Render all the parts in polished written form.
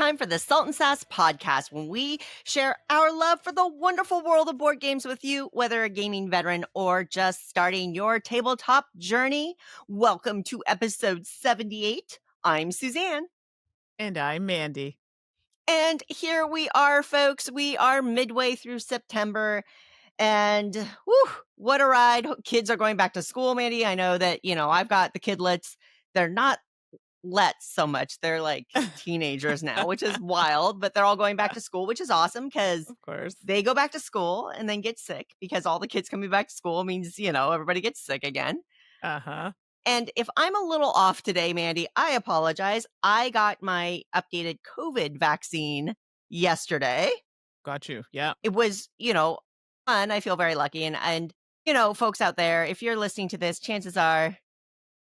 time for the Salt and Sass podcast, when we share our love for the wonderful world of board games with you, whether a gaming veteran or just starting your tabletop journey. Welcome to episode 78. I'm Suzanne. And I'm Mandi. And here we are, folks. We are midway through September. And whew, what a ride. Kids are going back to school, Mandi. I know that, I've got the kidlets. They're not let's so much. They're like teenagers now, which is wild, but they're all going back to school, which is awesome because Of course. they go back to school and then get sick because all the kids coming back to school means, everybody gets sick again. Uh-huh. And if I'm a little off today, Mandi, I apologize. I got my updated COVID vaccine yesterday. Got you. Yeah. It was, fun. I feel very lucky. And folks out there, if you're listening to this, chances are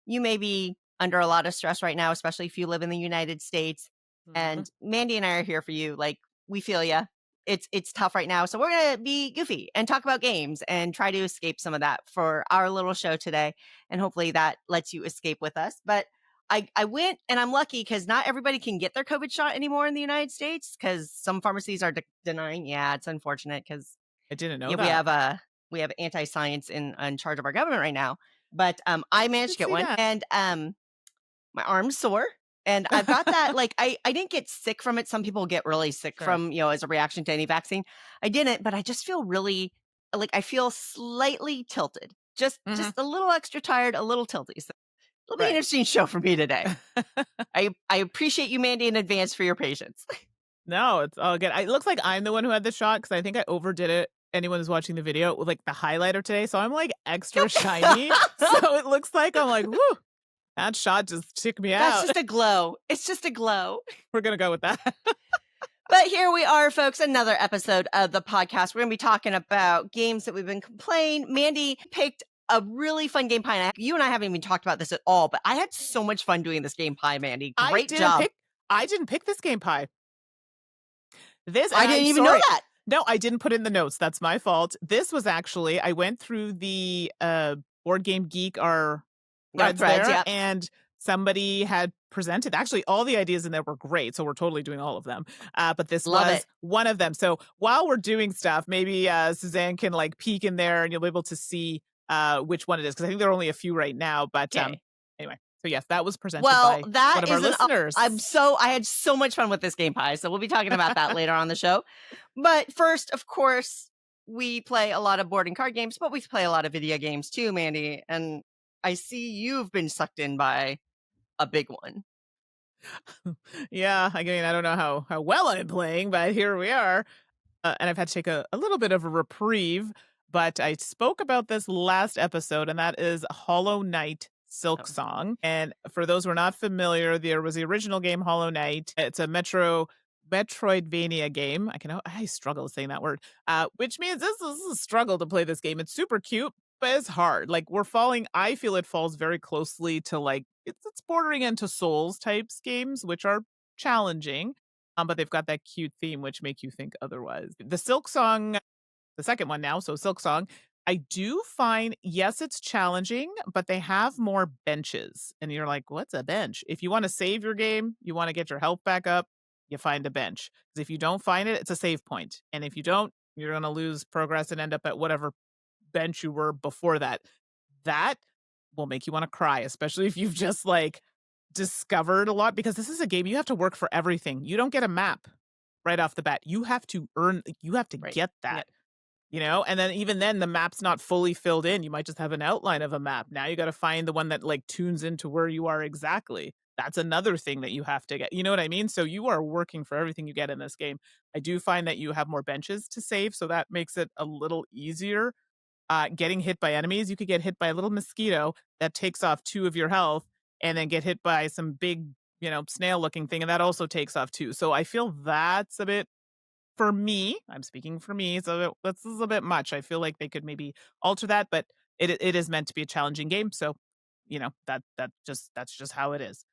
you may be under a lot of stress right now, especially if you live in the United States. Mhm. And Mandi and I are here for you. Like, we feel you. It's tough right now. So we're going to be goofy and talk about games and try to escape some of that for our little show today. And hopefully that lets you escape with us. But I went, and I'm lucky because not everybody can get their COVID shot anymore in the United States because some pharmacies are denying. Yeah, it's unfortunate because I didn't know that. we have anti-science in charge of our government right now. But I managed to get one, and my arm's sore, and I've got that. Like I didn't get sick from it. Some people get really sick from as a reaction to any vaccine. I didn't, but I just feel really like I feel slightly tilted, just a little extra tired, a little tilty. So it'll be an interesting show for me today. I appreciate you, Mandi, in advance for your patience. No, it's all good. It looks like I'm the one who had the shot because I think I overdid it. Anyone who's watching the video with like the highlighter today, so I'm like extra shiny. So it looks like I'm like, whoo, that shot just took me out. That's just a glow. It's just a glow. We're gonna go with that. But here we are, folks, another episode of the podcast. We're going to be talking about games that we've been playing. Mandi picked a really fun game pie. You and I haven't even talked about this at all, but I had so much fun doing this game pie, Mandi. Great job. I didn't pick this game pie. I didn't even know that. No, I didn't put in the notes. That's my fault. This was actually, I went through the Board Game Geek, our threads there, and somebody had presented. Actually, all the ideas in there were great, so we're totally doing all of them. But this was one of them. So while we're doing stuff, maybe Suzanne can like peek in there, and you'll be able to see which one it is, because I think there are only a few right now. But anyway. So yes, that was presented by one of our listeners. I had so much fun with this game pie, so we'll be talking about that later on the show. But first, of course, we play a lot of board and card games, but we play a lot of video games too, Mandi. And I see you've been sucked in by a big one. Yeah, I mean, I don't know how well I'm playing, but here we are. And I've had to take a little bit of a reprieve, but I spoke about this last episode, and that is Hollow Knight Silksong. And for those who are not familiar, there was the original game Hollow Knight. It's a Metroidvania game. I struggle with saying that word, which means this is a struggle to play this game. It's super cute, but it's hard. Like I feel it falls very closely to like, it's bordering into Souls types games, which are challenging, but they've got that cute theme, which make you think otherwise. The Silksong, the second one now, so Silksong, I do find, yes, it's challenging, but they have more benches. And you're like, what's a bench? If you want to save your game, you want to get your health back up, you find a bench. Because if you don't find it, it's a save point. And if you don't, you're going to lose progress and end up at whatever bench you were before that. That will make you want to cry, especially if you've just like discovered a lot. Because this is a game, you have to work for everything. You don't get a map right off the bat. You have to get that. Yeah. And then even then the map's not fully filled in. You might just have an outline of a map. Now you got to find the one that like tunes into where you are exactly. That's another thing that you have to get. You know what I mean? So you are working for everything you get in this game. I do find that you have more benches to save, so that makes it a little easier. Getting hit by enemies, you could get hit by a little mosquito that takes off 2 of your health, and then get hit by some big, snail-looking thing, and that also takes off 2. So I feel that's a bit, for me, I'm speaking for me, so this is a bit much. I feel like they could maybe alter that, but it is meant to be a challenging game, so that's just how it is.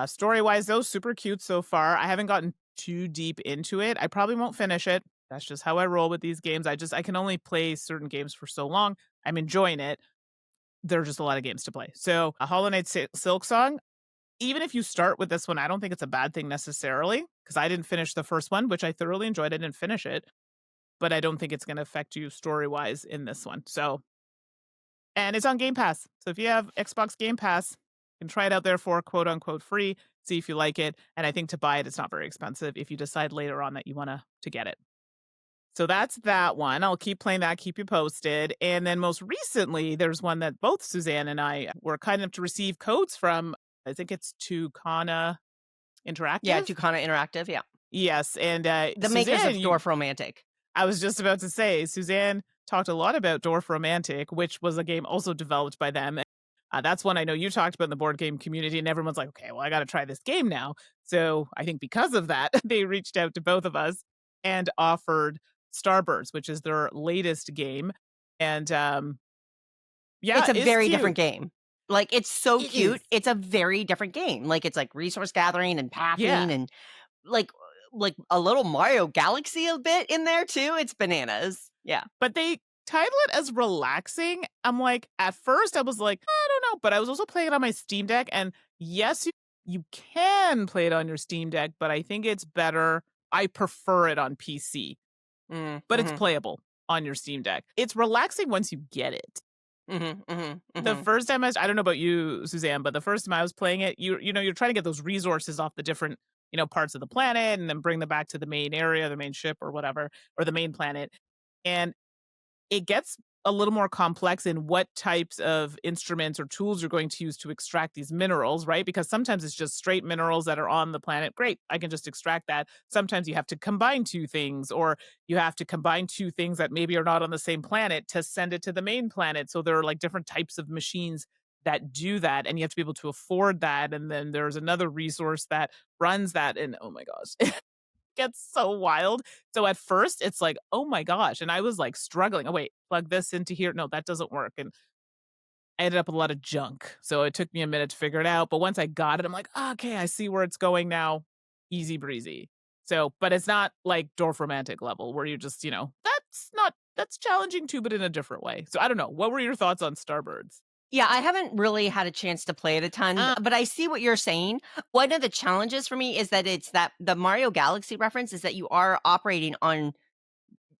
Story-wise, though, super cute so far. I haven't gotten too deep into it. I probably won't finish it. That's just how I roll with these games. I can only play certain games for so long. I'm enjoying it. There are just a lot of games to play. So, Hollow Knight Silksong, even if you start with this one, I don't think it's a bad thing necessarily, because I didn't finish the first one, which I thoroughly enjoyed. I didn't finish it, but I don't think it's gonna affect you story-wise in this one. So and it's on Game Pass. So if you have Xbox Game Pass, you can try it out there for quote unquote free, see if you like it. And I think to buy it, it's not very expensive if you decide later on that you want to get it. So that's that one. I'll keep playing that, keep you posted. And then most recently, there's one that both Suzanne and I were kind of to receive codes from. I think it's Tucana Yeah, Interactive. Tucana Interactive, yeah. Yes, and The makers of Suzanne, Dwarf Romantic. I was just about to say, Suzanne talked a lot about Dwarf Romantic, which was a game also developed by them. That's one I know you talked about in the board game community, and everyone's like, okay, well, I got to try this game now. So I think because of that, they reached out to both of us and offered Starbirds, which is their latest game. And yeah, It's a very cute. different game. Like, it's so It cute. is. It's a very different game. Like, it's like resource gathering and pathing Yeah. and like a little Mario Galaxy a bit in there too. It's bananas. Yeah. But they title it as relaxing. I'm like, at first I was like, I don't know, but I was also playing it on my Steam Deck. And yes, you can play it on your Steam Deck, but I think it's better. I prefer it on PC, but it's playable on your Steam Deck. It's relaxing once you get it. The first time I don't know about you, Suzanne, but the first time I was playing it, you're trying to get those resources off the different, parts of the planet and then bring them back to the main area, the main ship or whatever, or the main planet. And it gets a little more complex in what types of instruments or tools you're going to use to extract these minerals, right? Because sometimes it's just straight minerals that are on the planet. Great, I can just extract that. Sometimes you have to combine two things, or you have to combine two things that maybe are not on the same planet to send it to the main planet. So there are like different types of machines that do that, and you have to be able to afford that. And then there's another resource that runs that. And oh my gosh, gets so wild. So at first it's like, oh my gosh. And I was like struggling. Oh, wait, plug this into here. No, that doesn't work. And I ended up with a lot of junk. So it took me a minute to figure it out. But once I got it, I'm like, okay, I see where it's going now. Easy breezy. So, but it's not like Dwarf Romantic level where you just, that's challenging too, but in a different way. So I don't know. What were your thoughts on Starbirds? Yeah, I haven't really had a chance to play it a ton, but I see what you're saying. One of the challenges for me is that it's that the Mario Galaxy reference is that you are operating on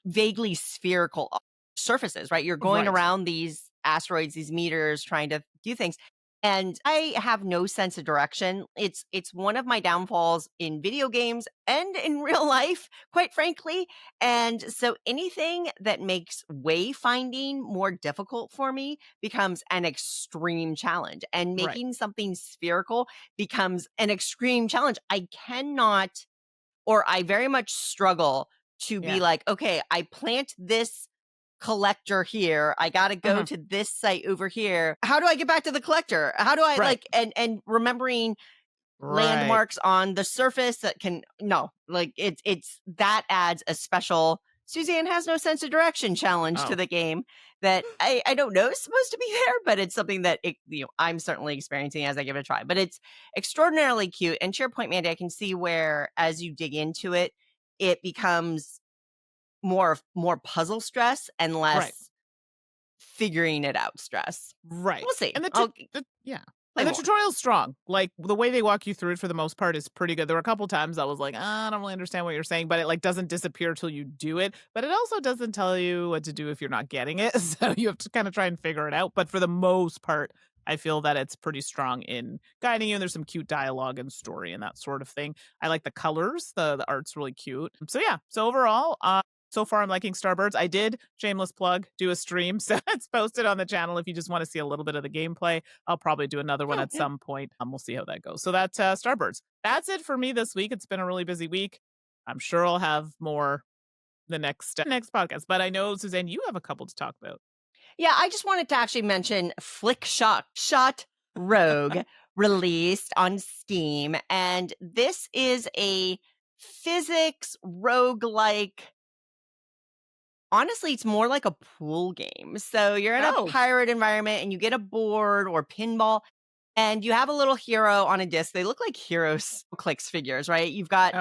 vaguely spherical surfaces, right? You're going Right. around these asteroids, these meteors, trying to do things. And I have no sense of direction. It's one of my downfalls in video games and in real life, quite frankly. And so anything that makes wayfinding more difficult for me becomes an extreme challenge. And Right. making something spherical becomes an extreme challenge. I cannot, or I very much struggle to be Yeah. like, okay, I plant this collector here. I got to go to this site over here. How do I get back to the collector? How do I Right. and remembering landmarks on the surface that can it's that adds a special Suzanne has no sense of direction challenge to the game that I don't know is supposed to be there, but it's something that I'm certainly experiencing as I give it a try. But it's extraordinarily cute. And to your point, Mandy, I can see where as you dig into it, it becomes more puzzle stress and less figuring it out stress. Right. We'll see. And Play and the more. tutorial's strong. Like the way they walk you through it for the most part is pretty good. There were a couple times I was like, I don't really understand what you're saying, but it like doesn't disappear till you do it. But it also doesn't tell you what to do if you're not getting it. So you have to kind of try and figure it out. But for the most part, I feel that it's pretty strong in guiding you. And there's some cute dialogue and story and that sort of thing. I like the colors. The art's really cute. So yeah. So overall, so far, I'm liking Starbirds. I did, shameless plug, do a stream. So it's posted on the channel if you just want to see a little bit of the gameplay. I'll probably do another one at some point. We'll see how that goes. So that's Starbirds. That's it for me this week. It's been a really busy week. I'm sure I'll have more the next podcast. But I know, Suzanne, you have a couple to talk about. Yeah, I just wanted to actually mention Flick Shot Rogue released on Steam. And this is a physics roguelike. Honestly, it's more like a pool game. So you're in a pirate environment and you get a board or pinball and you have a little hero on a disc. They look like Heroes Clicks figures, right? You've got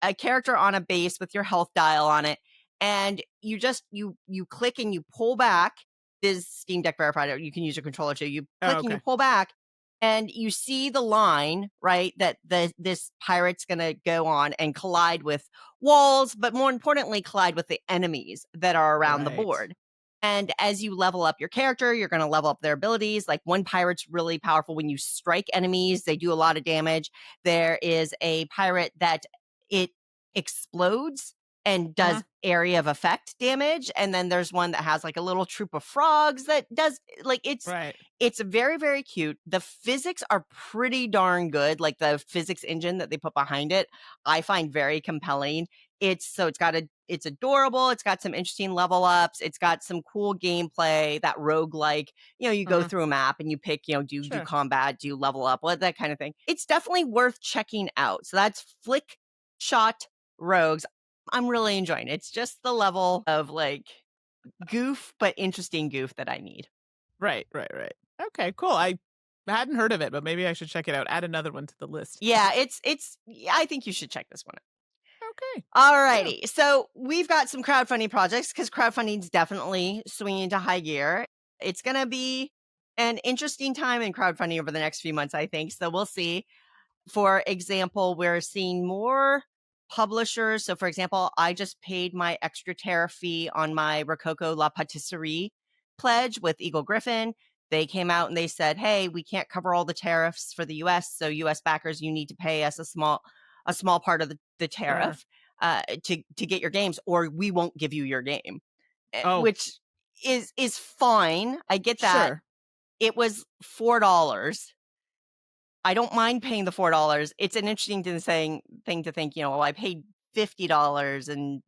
a character on a base with your health dial on it. And you just, you click and you pull back. This Steam Deck verified. You can use your controller too. You click and you pull back and you see the line, right, that this pirate's gonna go on and collide with walls, but more importantly, collide with the enemies that are around the Right. board. And as you level up your character, you're gonna level up their abilities. Like one pirate's really powerful when you strike enemies, they do a lot of damage. There is a pirate that it explodes and Uh-huh. does area of effect damage. And then there's one that has like a little troop of frogs that does like Right. it's very, very cute. The physics are pretty darn good, like, the physics engine that they put behind it, I find very compelling. It's adorable, it's got some interesting level ups, it's got some cool gameplay, that roguelike, you go Uh-huh. through a map and you pick, do you do Sure. combat, do you level up, what that kind of thing. It's definitely worth checking out. So that's Flick Shot Rogues. I'm really enjoying it. It's just the level of, like, goof, but interesting goof that I need. Right, right, right. Okay, cool. I hadn't heard of it, but maybe I should check it out. Add another one to the list. Yeah, yeah, I think you should check this one Okay. out. Yeah. Alrighty, so we've got some crowdfunding projects because crowdfunding's definitely swinging into high gear. It's gonna be an interesting time in crowdfunding over the next few months, I think. So we'll see. For example, we're seeing more publishers. So, for example, I just paid my extra tariff fee on my Rococo La Patisserie pledge with Eagle Griffin. They came out and they said, "Hey, we can't cover all the tariffs for the U.S. So, U.S. backers, you need to pay us a small part of the Sure. tariff to get your games, or we won't give you your game." Oh, Which is fine. I get that. sure. It was $4. I don't mind paying the $4. It's an interesting thing to think, well, I paid $50 and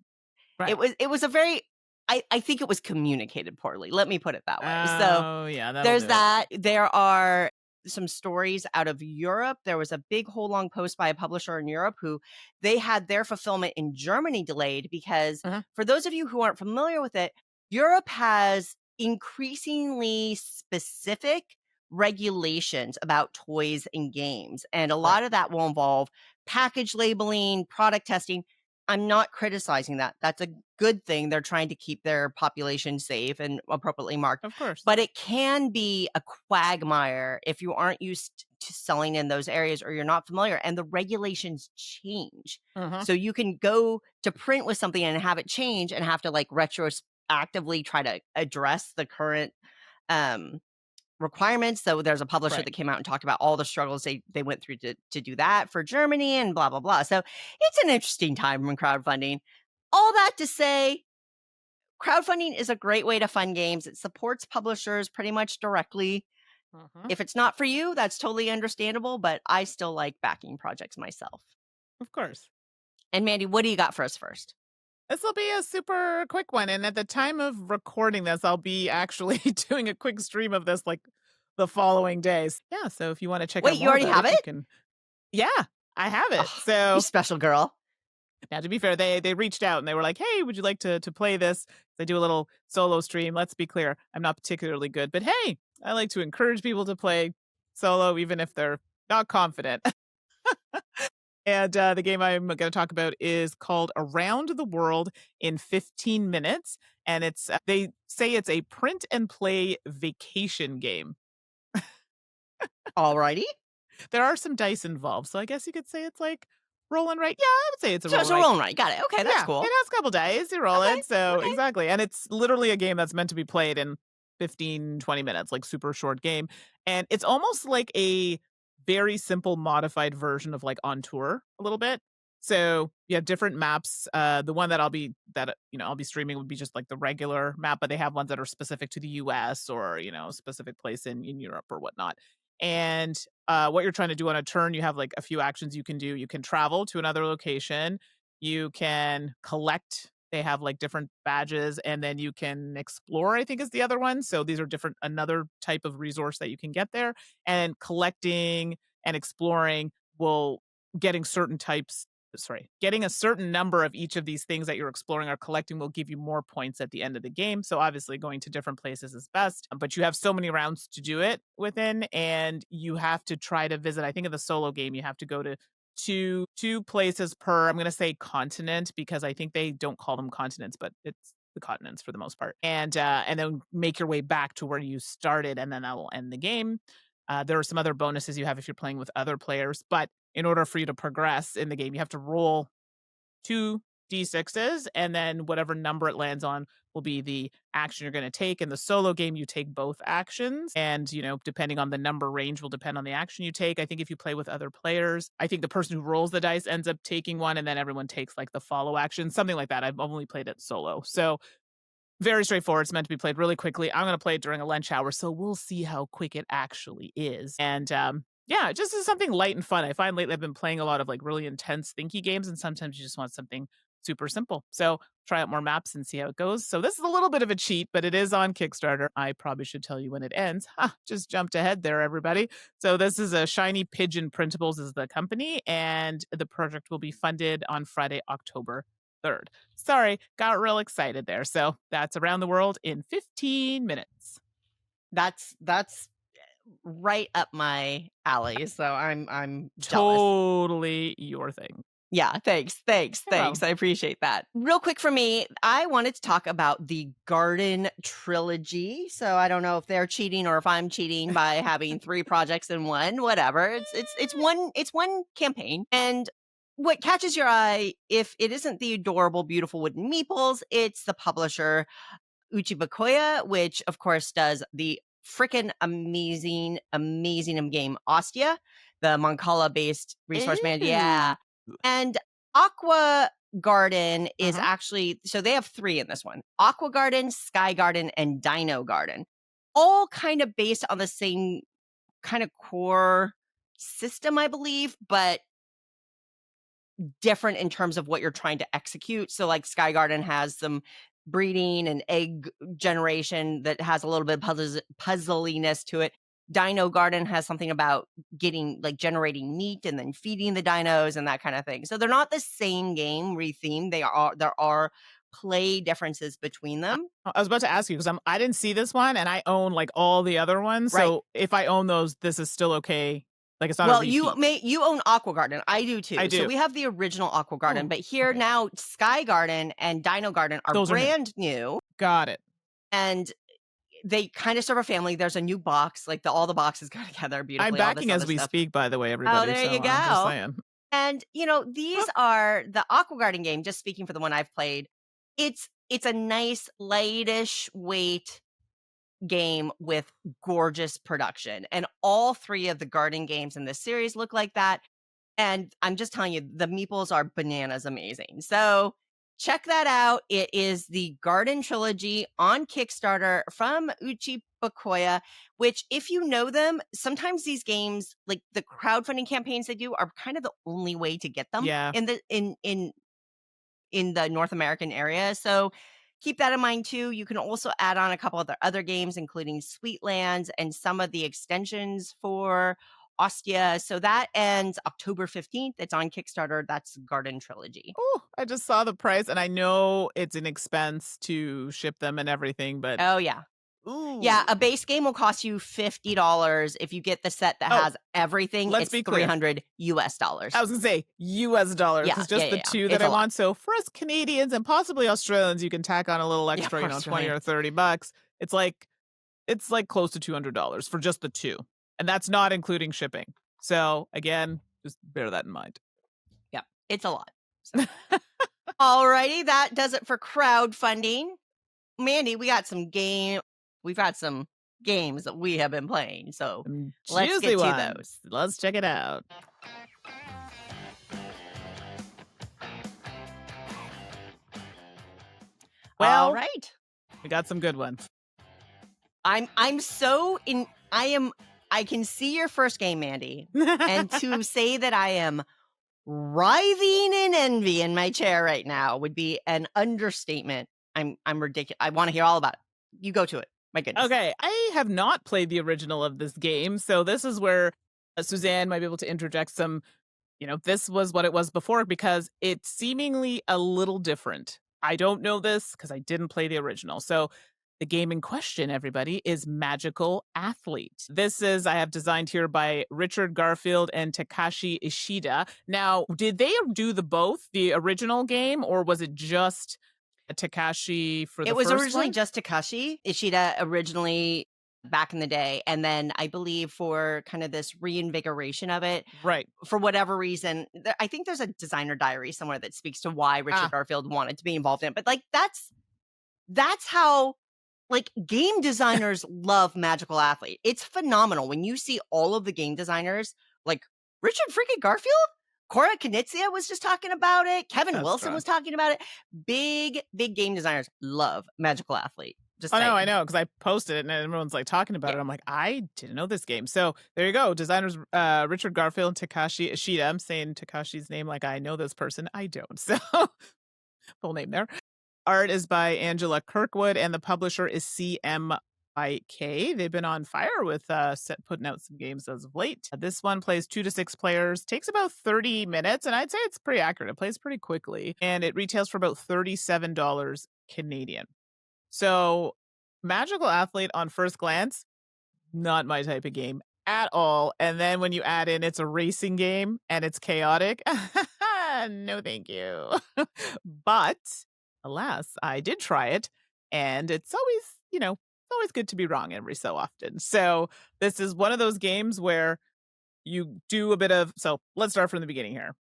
Right. it was a very I think it was communicated poorly. Let me put it that way. So Oh, yeah, that'll there's do it. that. There are some stories out of Europe. There was a big whole long post by a publisher in Europe who they had their fulfillment in Germany delayed because Uh-huh. for those of you who aren't familiar with it, Europe has increasingly specific regulations about toys and games. And a Right. lot of that will involve package labeling, product testing. I'm not criticizing that. That's a good thing. They're trying to keep their population safe and appropriately marked. Of course. But it can be a quagmire if you aren't used to selling in those areas or you're not familiar and the regulations change. Uh-huh. So you can go to print with something and have it change and have to like retroactively try to address the current um requirements. So there's a publisher Right. that came out and talked about all the struggles they went through to do that for Germany and blah blah blah. So it's an interesting time in crowdfunding. All that to say, crowdfunding is a great way to fund games. It supports publishers pretty much directly. Uh-huh. If it's not for you, that's totally understandable, but I still like backing projects myself. Of course. And Mandy, what do you got for us first? This will be a super quick one. And at the time of recording this, I'll be actually doing a quick stream of this like the following days. Yeah. So if you want to check out Wait, you more already about have it, you it? can. Yeah, I have it. Oh, you So special girl. now to be fair, they reached out and they were like, hey, would you like to play this? They do a little solo stream. Let's be clear. I'm not particularly good, but hey, I like to encourage people to play solo, even if they're not confident. And the game I'm going to talk about is called Around the World in 15 Minutes. And they say it's a print and play vacation game. Alrighty. There are some dice involved. So I guess you could say it's like roll and write. Yeah, I would say it's a So roll it's and a write. roll and write. Got it. Okay, that's Yeah, it cool. has a couple dice. You roll Okay. it. So Okay. exactly. And it's literally a game that's meant to be played in 15, 20 minutes, like super short game. And it's almost like a very simple modified version of like On Tour a little bit. So you have different maps. The one that I'll be streaming would be just like the regular map, but they have ones that are specific to the US or, a specific place in Europe or whatnot. And what you're trying to do on a turn, you have like a few actions you can do. You can travel to another location, you can collect. They have like different badges, and then you can explore, I think is the other one. So these are another type of resource that you can get there. And collecting and exploring will getting certain types getting a certain number of each of these things that you're exploring or collecting will give you more points at the end of the game. So obviously going to different places is best, but you have so many rounds to do it within, and you have to try to visit. I think in the solo game, you have to go to two places per, I'm going to say continent, because I think they don't call them continents, but it's the continents for the most part. And then make your way back to where you started, and then that will end the game. There are some other bonuses you have if you're playing with other players, but in order for you to progress in the game, you have to roll 2d6s, and then whatever number it lands on will be the action you're going to take. In the solo game, you take both actions, and depending on the number range will depend on the action you take. I think if you play with other players, I think the person who rolls the dice ends up taking one, and then everyone takes like the follow action, something like that. I've only played it solo, so very straightforward. It's meant to be played really quickly. I'm going to play it during a lunch hour, so we'll see how quick it actually is. And yeah, it just is something light and fun. I find lately I've been playing a lot of like really intense thinky games, and sometimes you just want something super simple. So try out more maps and see how it goes. So this is a little bit of a cheat, but it is on Kickstarter. I probably should tell you when it ends. Just jumped ahead there, everybody. So this is a Shiny Pigeon Printables is the company, and the project will be funded on Friday, October 3rd. Sorry, got real excited there. So that's Around the World in 15 minutes. That's right up my alley. So I'm jealous. Totally your thing. Yeah, thanks. I appreciate that. Real quick for me, I wanted to talk about the Garden Trilogy. So I don't know if they're cheating or if I'm cheating by having 3 projects in one. Whatever. It's one campaign. And what catches your eye, if it isn't the adorable, beautiful wooden meeples, it's the publisher Uchibakoya, which of course does the freaking amazing game Ostia, the Mancala-based resource management. Yeah. And Aqua Garden is actually, so they have 3 in this one. Aqua Garden, Sky Garden, and Dino Garden. All kind of based on the same kind of core system, I believe, but different in terms of what you're trying to execute. So like Sky Garden has some breeding and egg generation that has a little bit of puzzliness to it. Dino Garden has something about generating meat and then feeding the dinos and that kind of thing. So they're not the same game rethemed. There are play differences between them. I was about to ask you because I didn't see this one and I own like all the other ones. Right. So if I own those, this is still okay. Like it's not well, a repeat. you own Aqua Garden. I do too. I do. So we have the original Aqua Garden, but here now Sky Garden and Dino Garden are Those brand new. Got it. And they kind of serve a family. There's a new box, like all the boxes go together beautifully. I'm backing as we speak, by the way, everybody. Oh, there you go. I'm just saying. And these are the Aqua Garden game. Just speaking for the one I've played, it's a nice lightish weight game with gorgeous production, and all 3 of the garden games in this series look like that. And I'm just telling you, the meeples are bananas amazing. So check that out. It is the Garden Trilogy on Kickstarter from Uchibakoya, which if you know them, sometimes these games, like the crowdfunding campaigns they do, are kind of the only way to get them in the North American area. So keep that in mind too. You can also add on a couple of other games, including Sweetlands and some of the extensions for Ostia. So that ends October 15th. It's on Kickstarter. That's Garden Trilogy. Oh, I just saw the price and I know it's an expense to ship them and everything, but oh yeah. Ooh. Yeah, a base game will cost you $50. If you get the set that has everything, let's it's be clear. $300. I was gonna say US dollars. Yeah, it's just the 2 that I want. So for us Canadians and possibly Australians, you can tack on a little extra, $20 or $30. It's like close to $200 for just the 2. And that's not including shipping. So again, just bear that in mind. Yeah, it's a lot. So. Alrighty, that does it for crowdfunding. Mandi, we've got some games that we have been playing. So let's get to those. Let's check it out. Well, all right. We got some good ones. I can see your first game, Mandi. And to say that I am writhing in envy in my chair right now would be an understatement. I'm ridiculous. I want to hear all about it. You go to it. My goodness. Okay, I have not played the original of this game, so this is where Suzanne might be able to interject some, this was what it was before because it's seemingly a little different. I don't know this because I didn't play the original. So the game in question, everybody, is Magical Athlete. This is, I have designed here by Richard Garfield and Takashi Ishida. Now, did they do the original game, or was it just Takashi for the first one? It was originally just Takashi. Ishida originally back in the day. And then I believe for kind of this reinvigoration of it, Right. for whatever reason, I think there's a designer diary somewhere that speaks to why Richard Ah, Garfield wanted to be involved in it. But like that's how like game designers love Magical Athlete. It's phenomenal when you see all of the game designers, like Richard freaking Garfield, Cora Knizia was just talking about it. Kevin that's Wilson strong. was talking about it. Big game designers love Magical Athlete. Just Oh, no, saying. I know, because I posted it and everyone's, like, talking about Yeah. it. I'm like, "I didn't know this game." So, there you go, designers, Richard Garfield and Takashi Ishida. I'm saying Takashi's name like I know this person. I don't, so full name there. Art is by Angela Kirkwood, and the publisher is CMYK. They've been on fire with, putting out some games as of late. This one plays 2 to 6 players, takes about 30 minutes, and I'd say it's pretty accurate. It plays pretty quickly, and it retails for about $37 Canadian. So, Magical Athlete on first glance, not my type of game at all. And then when you add in it's a racing game and it's chaotic, no thank you. But alas, I did try it and it's always, it's always good to be wrong every so often. So, this is one of those games where you do a bit of so let's start from the beginning here.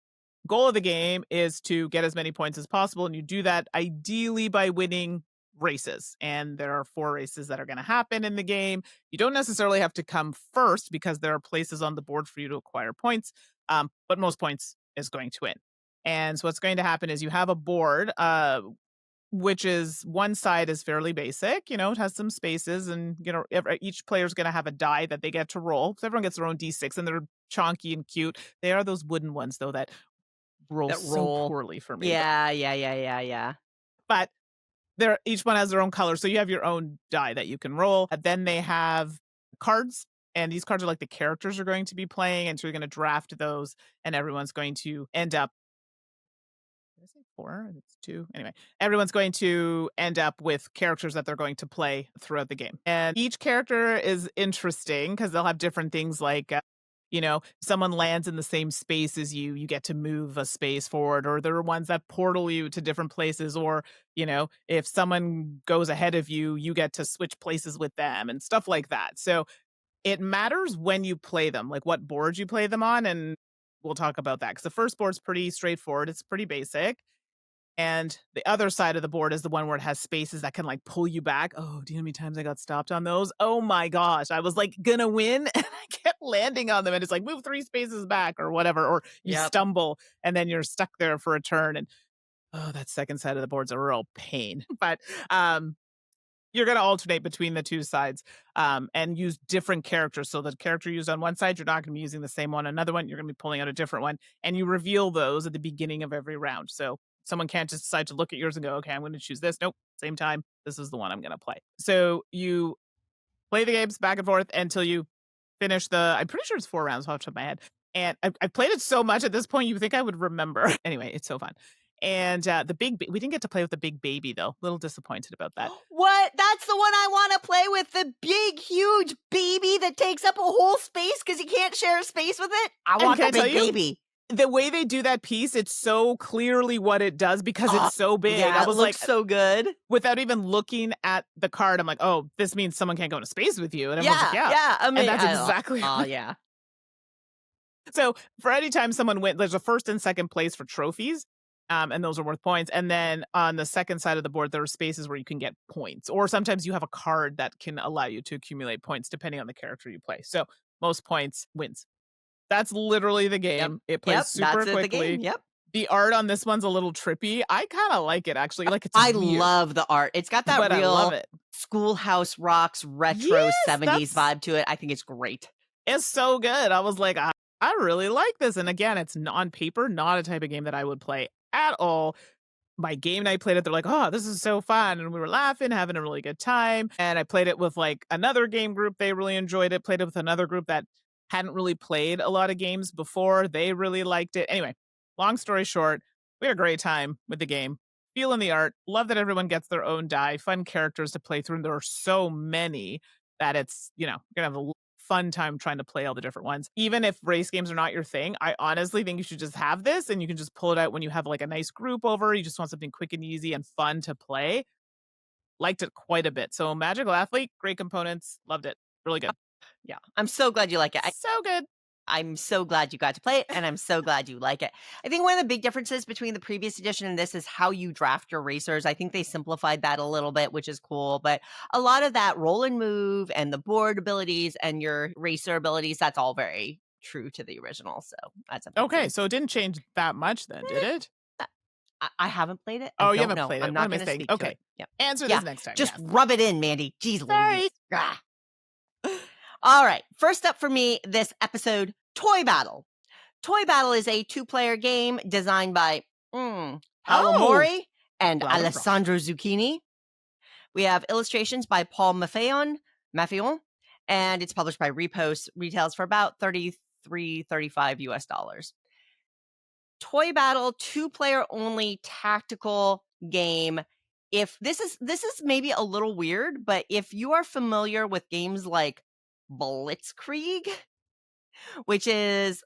Goal of the game is to get as many points as possible, and you do that ideally by winning races. And there are 4 races that are going to happen in the game. You don't necessarily have to come first because there are places on the board for you to acquire points, but most points is going to win. And so what's going to happen is you have a board, which is one side is fairly basic, it has some spaces, and each player is going to have a die that they get to roll. So everyone gets their own d6, and they're chonky and cute. They are those wooden ones though that roll That so roll. poorly for me. Yeah. But they're each one has their own color, so you have your own die that you can roll. And then they have cards, and these cards are like the characters are going to be playing, and so you're going to draft those, and everyone's going to end up. Did I say 4? It's 2. Anyway, everyone's going to end up with characters that they're going to play throughout the game. And each character is interesting because they'll have different things like someone lands in the same space as you get to move a space forward, or there are ones that portal you to different places, or, if someone goes ahead of you, you get to switch places with them and stuff like that. So it matters when you play them, like what board you play them on. And we'll talk about that because the first board's pretty straightforward. It's pretty basic. And the other side of the board is the one where it has spaces that can like pull you back. Oh, do you know how many times I got stopped on those? Oh my gosh. I was like gonna win and I kept landing on them and it's like move 3 spaces back or whatever. Or you Yep. stumble and then you're stuck there for a turn. And that second side of the board's a real pain. But you're going to alternate between the 2 sides and use different characters. So the character used on one side, you're not going to be using the same one. Another one, you're going to be pulling out a different one. And you reveal those at the beginning of every round. So someone can't just decide to look at yours and go, okay, I'm going to choose this. Nope, same time. This is the one I'm going to play. So you play the games back and forth until you finish I'm pretty sure it's 4 rounds off the top of my head. And I've played it so much at this point, you think I would remember. Anyway, it's so fun. And we didn't get to play with the big baby, though. A little disappointed about that. What? That's the one I want to play with, the big, huge baby that takes up a whole space because you can't share a space with it. I want the big baby. The way they do that piece, it's so clearly what it does because it's so big. Yeah, I was like, so good. Without even looking at the card, I'm like, oh, this means someone can't go into space with you. And everyone's like, yeah. I mean, and that's exactly. Oh, yeah. So for any time someone wins, there's a first and second place for trophies. And those are worth points. And then on the second side of the board, there are spaces where you can get points. Or sometimes you have a card that can allow you to accumulate points depending on the character you play. So most points wins. That's literally the game. Yep. It plays super quickly. The game. Yep. The art on this one's a little trippy. I kind of like it, actually. Like I weird, love the art. It's got that but real I love it. Schoolhouse Rocks retro 70s vibe to it. I think it's great. It's so good. I was like, I really like this. And again, it's on paper, not a type of game that I would play at all. My game night played it. They're like, oh, this is so fun. And we were laughing, having a really good time. And I played it with like another game group. They really enjoyed it. Played it with another group that hadn't really played a lot of games before. They really liked it. Anyway, long story short, we had a great time with the game. Feeling the art. Love that everyone gets their own die. Fun characters to play through. And there are so many that it's, you're going to have a fun time trying to play all the different ones. Even if race games are not your thing, I honestly think you should just have this and you can just pull it out when you have like a nice group over. You just want something quick and easy and fun to play. Liked it quite a bit. So Magical Athlete, great components. Loved it. Really good. Yeah. I'm so glad you like it. So good. I'm so glad you got to play it, and I'm so glad you like it. I think one of the big differences between the previous edition and this is how you draft your racers. I think they simplified that a little bit, which is cool. But a lot of that roll and move and the board abilities and your racer abilities, that's all very true to the original. So that's a big Okay, thing. so it didn't change that much then, did it? I haven't played it. I Oh, you don't haven't know. played I'm it. What not am I going to saying? speak to Okay. it. Yeah. Answer Yeah. this next time. Just Yes. rub it in, Mandy. Jeez Sorry. Louise. Ah. All right. First up for me this episode, Toy Battle. Toy Battle is a 2-player game designed by Paolo Oh! Mori and Loud and proud. Alessandro Zucchini. We have illustrations by Paul Maffeon, and it's published by Repost. Retails for about $33-35 US. Toy Battle, 2-player only tactical game. If this is maybe a little weird, but if you are familiar with games like Blitzkrieg, which is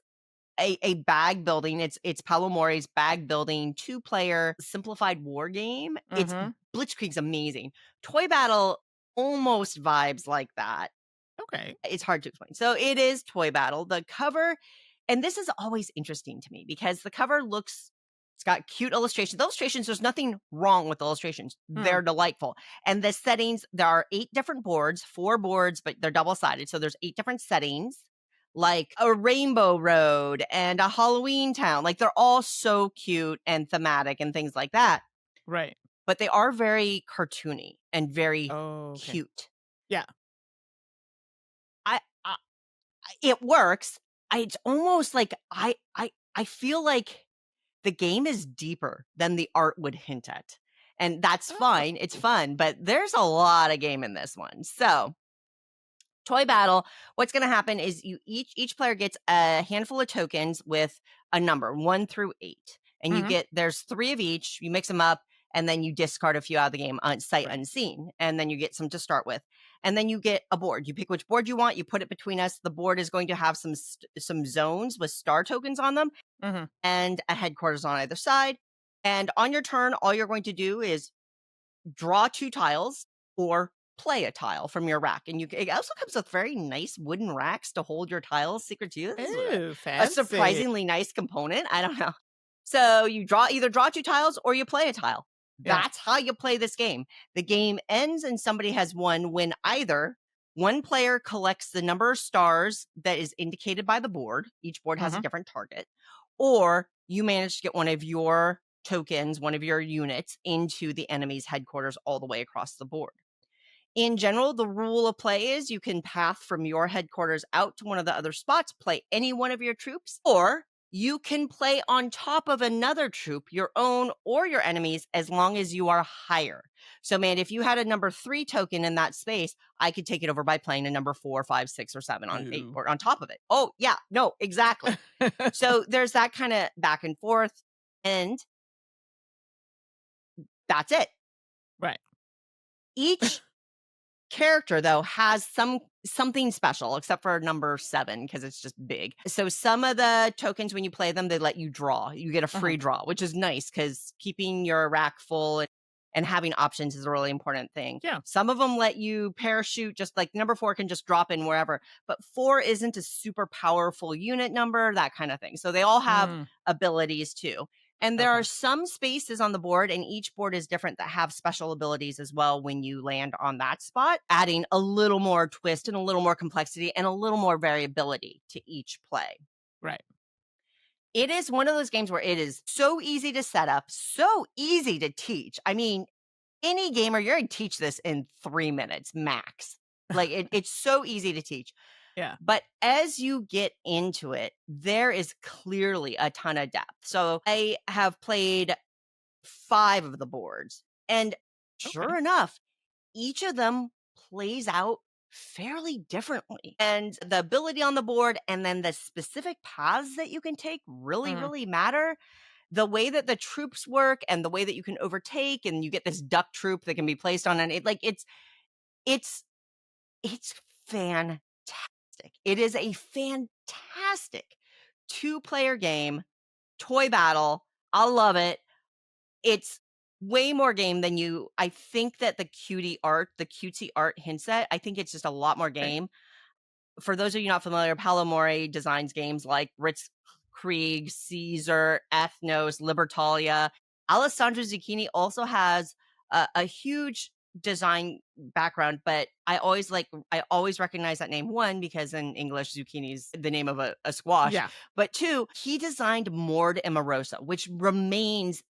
a bag building, it's Paolo Mori's bag building 2-player simplified war game. It's Blitzkrieg's amazing. Toy Battle almost vibes like that. Okay. It's hard to explain. So it is Toy Battle. The cover, and this is always interesting to me because the cover it's got cute illustrations. The illustrations, there's nothing wrong with the illustrations. They're delightful. And the settings, there are 8 different boards, 4 boards, but they're double-sided. So there's 8 different settings, like a rainbow road and a Halloween town. Like they're all so cute and thematic and things like that. Right. But they are very cartoony and very cute. Yeah. I it works. It's almost like I feel like the game is deeper than the art would hint at. And that's fine. It's fun, but there's a lot of game in this one. So, Toy Battle, what's going to happen is each player gets a handful of tokens with a number 1 through 8. And there's 3 of each, you mix them up, and then you discard a few out of the game on sight unseen, and then you get some to start with. And then you get a board. You pick which board you want, you put it between us. The board is going to have some zones with star tokens on them and a headquarters on either side. And on your turn, all you're going to do is draw 2 tiles or play a tile from your rack. And it also comes with very nice wooden racks to hold your tiles. Secret to you. This Ooh, is a fancy. surprisingly nice component. I don't know. So you either draw 2 tiles or you play a tile. Yeah. That's how you play this game. The game ends and somebody has won when either one player collects the number of stars that is indicated by the board. Each board has a different target. Or you manage to get one of your tokens, one of your units into the enemy's headquarters all the way across the board. In general, the rule of play is you can path from your headquarters out to one of the other spots, play any one of your troops, or you can play on top of another troop, your own or your enemies, as long as you are higher. So, man, if you had a number 3 token in that space, I could take it over by playing a number 4, 5, 6, or 7 on 8 or on top of it. Oh, yeah, no, exactly. So there's that kind of back and forth, and that's it. Right. Each character, though, has something special, except for number 7 because it's just big. So some of the tokens, when you play them, they let you draw. You get a free draw, which is nice because keeping your rack full and having options is a really important thing. Yeah. Some of them let you parachute, just like number 4 can just drop in wherever, but 4 isn't a super powerful unit number, that kind of thing. So they all have abilities too. And there are some spaces on the board, and each board is different, that have special abilities as well when you land on that spot, adding a little more twist and a little more complexity and a little more variability to each play. Right. It is one of those games where it is so easy to set up, so easy to teach. I mean, any gamer, you're going to teach this in 3 minutes max. Like it's so easy to teach. Yeah. But as you get into it, there is clearly a ton of depth. So I have played 5 of the boards, and sure enough, each of them plays out fairly differently. And the ability on the board and then the specific paths that you can take really matter. The way that the troops work and the way that you can overtake, and you get this duck troop that can be placed on an it's fantastic. It is a fantastic 2-player game, Toy Battle. I love it. It's way more game than I think that the cutesy art hints at. I think it's just a lot more Right. game. For those of you not familiar, Paolo Mori designs games like Krieg, Caesar, Ethnos, Libertalia. Alessandro Zucchini also has a huge design background, but I always recognize that name, one, because in English, zucchini is the name of a squash, Yeah. but two, he designed Mord and Morosa, which remains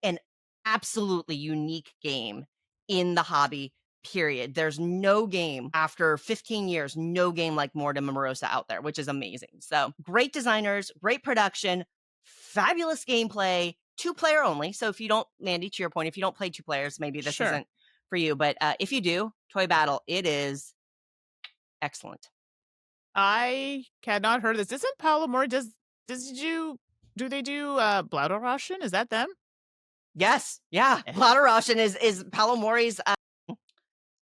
an absolutely unique game in the hobby, period. There's no game after 15 years, no game like Mortem and Morosa out there, which is amazing. So great designers, great production, fabulous gameplay, 2-player only. So if you don't, Mandi, to your point, if you don't play 2 players, maybe this Sure. isn't for you. But if you do, Toy Battle, it is excellent. I had not heard of this. Isn't Paolo Mori do they do Blauderraschen? Is that them? Yes, yeah. Eh. Blauderraschen is Paolo Mori's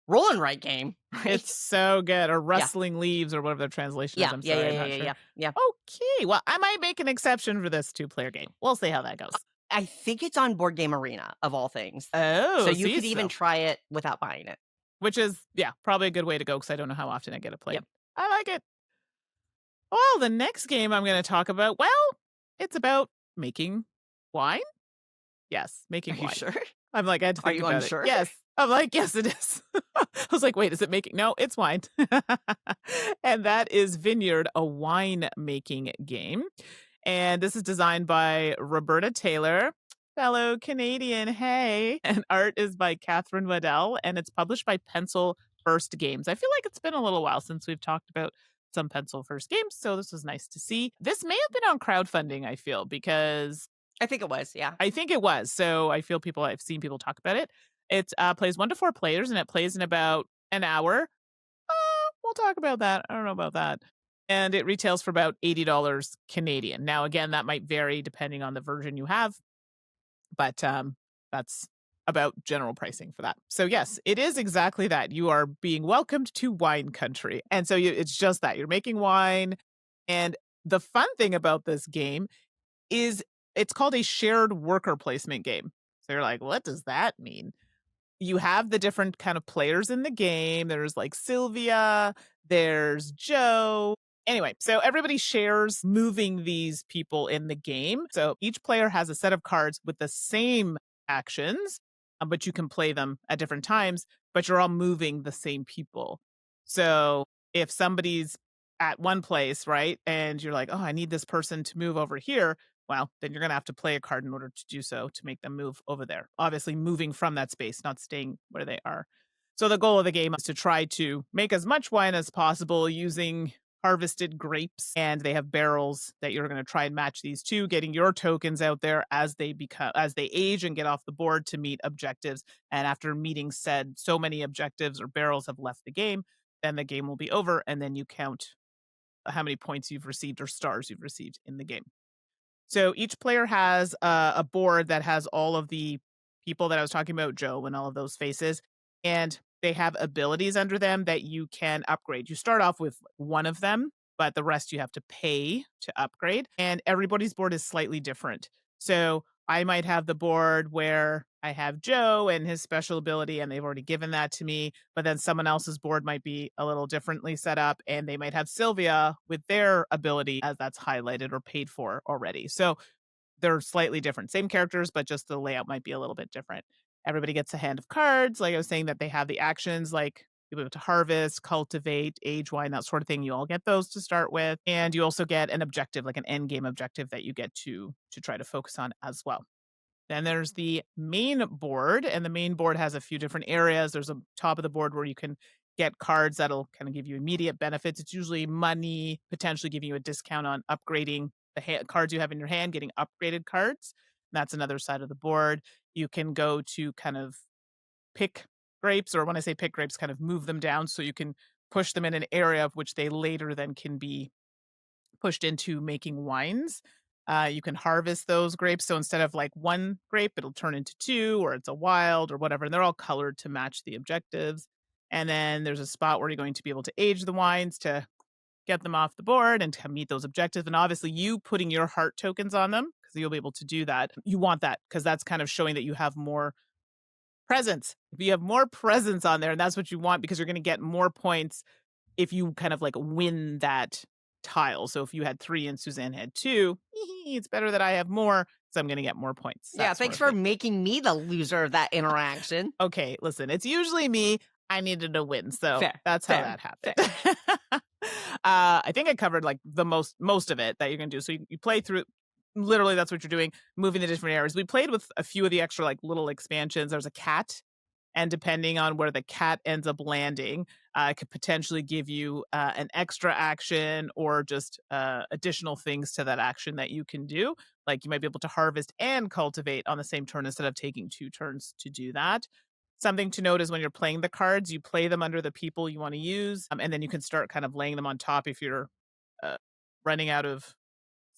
roll and write game. Right? It's so good. Or Rustling Leaves or whatever the translation is. I'm sorry, I'm not sure. Yeah. Okay, well, I might make an exception for this 2-player game. We'll see how that goes. I think it's on Board Game Arena, of all things. Oh, So you could even try it without buying it. which is, yeah, probably a good way to go because I don't know how often I get it played. Yep. I like it. Well, the next game I'm going to talk about, well, it's about making wine. Yes, making Are you wine. sure? I'm like, I had to Are think you about unsure? it. Yes. I'm like, yes, it is. I was like, wait, is it making? No, it's wine. And that is Vineyard, a wine making game. And this is designed by Roberta Taylor, fellow Canadian. Hey. And art is by Catherine Waddell. And it's published by Pencil First Games. I feel like it's been a little while since we've talked about some Pencil First Games. So this was nice to see. This may have been on crowdfunding, I feel, because I think it was, yeah. I think it was. So I feel I've seen people talk about it. It plays 1 to 4 players and it plays in about an hour. We'll talk about that. I don't know about that. And it retails for about $80 Canadian. Now, again, that might vary depending on the version you have, but that's about general pricing for that. So yes, it is exactly that. You are being welcomed to wine country. And so it's just that. You're making wine. And the fun thing about this game is it's called a shared worker placement game. So you're like, what does that mean? You have the different kind of players in the game. There's like Sylvia, there's Joe. Anyway, so everybody shares moving these people in the game. So each player has a set of cards with the same actions, but you can play them at different times, but you're all moving the same people. So if somebody's at one place, right, and you're like, oh, I need this person to move over here, well, then you're going to have to play a card in order to do so to make them move over there. Obviously, moving from that space, not staying where they are. So the goal of the game is to try to make as much wine as possible using harvested grapes, and they have barrels that you're going to try and match these to, getting your tokens out there as they age and get off the board to meet objectives. And after meeting said so many objectives or barrels have left the game, then the game will be over, and then you count how many points you've received or stars you've received in the game. So each player has a board that has all of the people that I was talking about, Joe and all of those faces, and they have abilities under them that you can upgrade. You start off with one of them, but the rest you have to pay to upgrade, and everybody's board is slightly different. So I might have the board where I have Joe and his special ability, and they've already given that to me, but then someone else's board might be a little differently set up, and they might have Sylvia with their ability as that's highlighted or paid for already. So they're slightly different. Same characters, but just the layout might be a little bit different. Everybody gets a hand of cards. Like I was saying, that they have the actions like you'll be able to harvest, cultivate, age wine, that sort of thing. You all get those to start with. And you also get an objective, like an end game objective that you get to try to focus on as well. Then there's the main board, and the main board has a few different areas. There's a top of the board where you can get cards that'll kind of give you immediate benefits. It's usually money, potentially giving you a discount on upgrading the cards you have in your hand, getting upgraded cards. That's another side of the board. You can go to kind of pick grapes, or when I say pick grapes, kind of move them down so you can push them in an area of which they later then can be pushed into making wines. You can harvest those grapes. So instead of like one grape, it'll turn into 2, or it's a wild or whatever. And they're all colored to match the objectives. And then there's a spot where you're going to be able to age the wines to get them off the board and to meet those objectives. And obviously you putting your heart tokens on them, because you'll be able to do that. You want that because that's kind of showing that you have more presence. If you have more presence on there, and that's what you want because you're going to get more points if you kind of like win that tile. So if you had 3 and Suzanne had 2, it's better that I have more, so I'm going to get more points. Yeah, thanks for making me the loser of that interaction. Okay, listen, it's usually me. I needed a win, so that's how that happened. I think I covered like the most of it that you're gonna do. So you play through. Literally, that's what you're doing, moving the different areas. We played with a few of the extra like little expansions. There's a cat, and depending on where the cat ends up landing, it could potentially give you an extra action or just additional things to that action that you can do. Like you might be able to harvest and cultivate on the same turn instead of taking 2 turns to do that. Something to note is when you're playing the cards, you play them under the people you want to use, and then you can start kind of laying them on top if you're running out of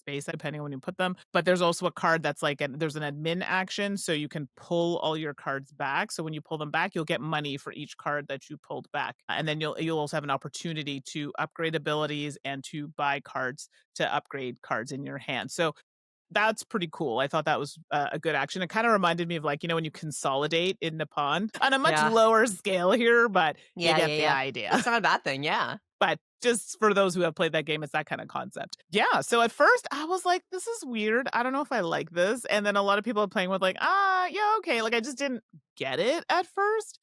space, depending on when you put them. But there's also a card that's like there's an admin action, so you can pull all your cards back. So when you pull them back, you'll get money for each card that you pulled back, and then you'll also have an opportunity to upgrade abilities and to buy cards to upgrade cards in your hand. So that's pretty cool. I thought that was a good action. It kind of reminded me of like, when you consolidate in Nippon on a much lower scale here, but you get the idea. It's not a bad thing, yeah. But just for those who have played that game, it's that kind of concept. Yeah, so at first I was like, this is weird. I don't know if I like this. And then a lot of people are playing with like, yeah, okay. Like I just didn't get it at first.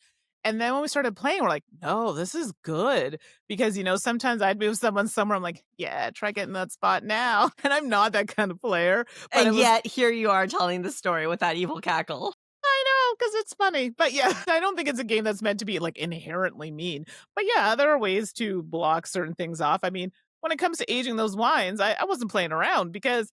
And then when we started playing, we're like, no, this is good. Because, sometimes I'd move someone somewhere. I'm like, yeah, try getting that spot now. And I'm not that kind of player. But and yet here you are telling the story with that evil cackle. I know, because it's funny. But yeah, I don't think it's a game that's meant to be like inherently mean. But yeah, there are ways to block certain things off. I mean, when it comes to aging those wines, I wasn't playing around because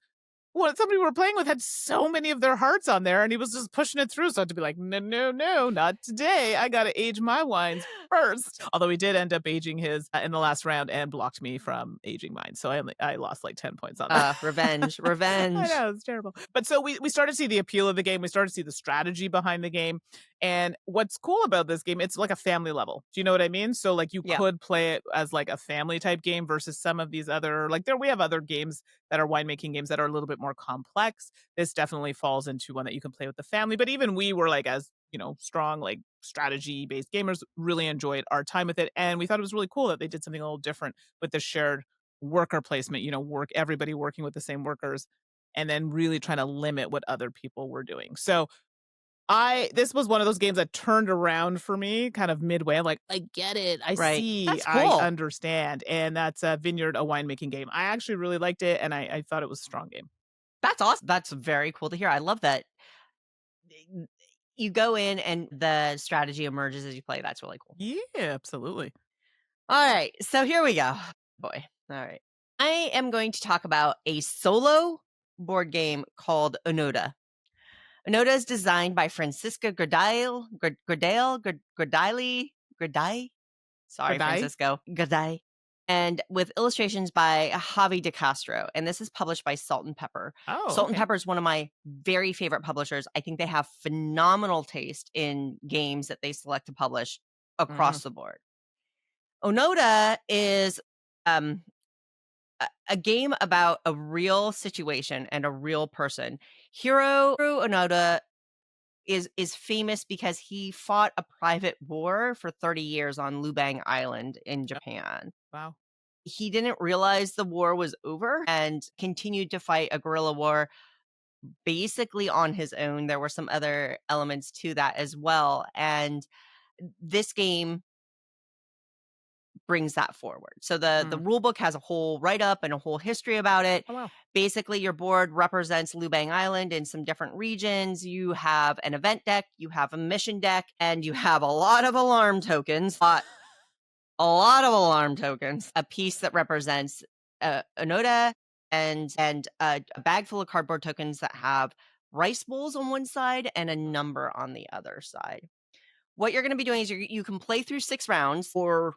somebody we were playing with had so many of their hearts on there and he was just pushing it through. So I had to be like, no, not today. I got to age my wines first. Although he did end up aging his in the last round and blocked me from aging mine. So I lost like 10 points on that. Revenge. I know, it's terrible. But so we started to see the appeal of the game. We started to see the strategy behind the game. And what's cool about this game, it's like a family level. Do you know what I mean? So like you could play it as like a family type game versus some of these other, like we have other games that are winemaking games that are a little bit more complex. This definitely falls into one that you can play with the family. But even we were like, as strong, like strategy based gamers, really enjoyed our time with it. And we thought it was really cool that they did something a little different with the shared worker placement, everybody working with the same workers and then really trying to limit what other people were doing. So this was one of those games that turned around for me kind of midway. I'm like, I get it. I see. That's cool. I understand. And that's Vineyard, a winemaking game. I actually really liked it. And I thought it was a strong game. That's awesome. That's very cool to hear. I love that you go in and the strategy emerges as you play. That's really cool. Yeah, absolutely. All right. So here we go. Boy. All right. I am going to talk about a solo board game called Onoda. Onoda is designed by Francisco Gradile. Sorry, Francisco. Gradai. And with illustrations by Javi de Castro. And this is published by Salt and Pepper. Salt and Pepper is one of my very favorite publishers. I think they have phenomenal taste in games that they select to publish across the board. Onoda is a game about a real situation and a real person. Hiro Onoda is famous because he fought a private war for 30 years on Lubang Island in Japan. Wow. He didn't realize the war was over and continued to fight a guerrilla war basically on his own. There were some other elements to that as well. And this game brings that forward. So the rule book has a whole write-up and a whole history about it. Oh, wow. Basically, your board represents Lubang Island in some different regions. You have an event deck, you have a mission deck, and you have a lot of alarm tokens. A lot of alarm tokens. A piece that represents Onoda and a bag full of cardboard tokens that have rice bowls on one side and a number on the other side. What you're going to be doing is you can play through 6 rounds, or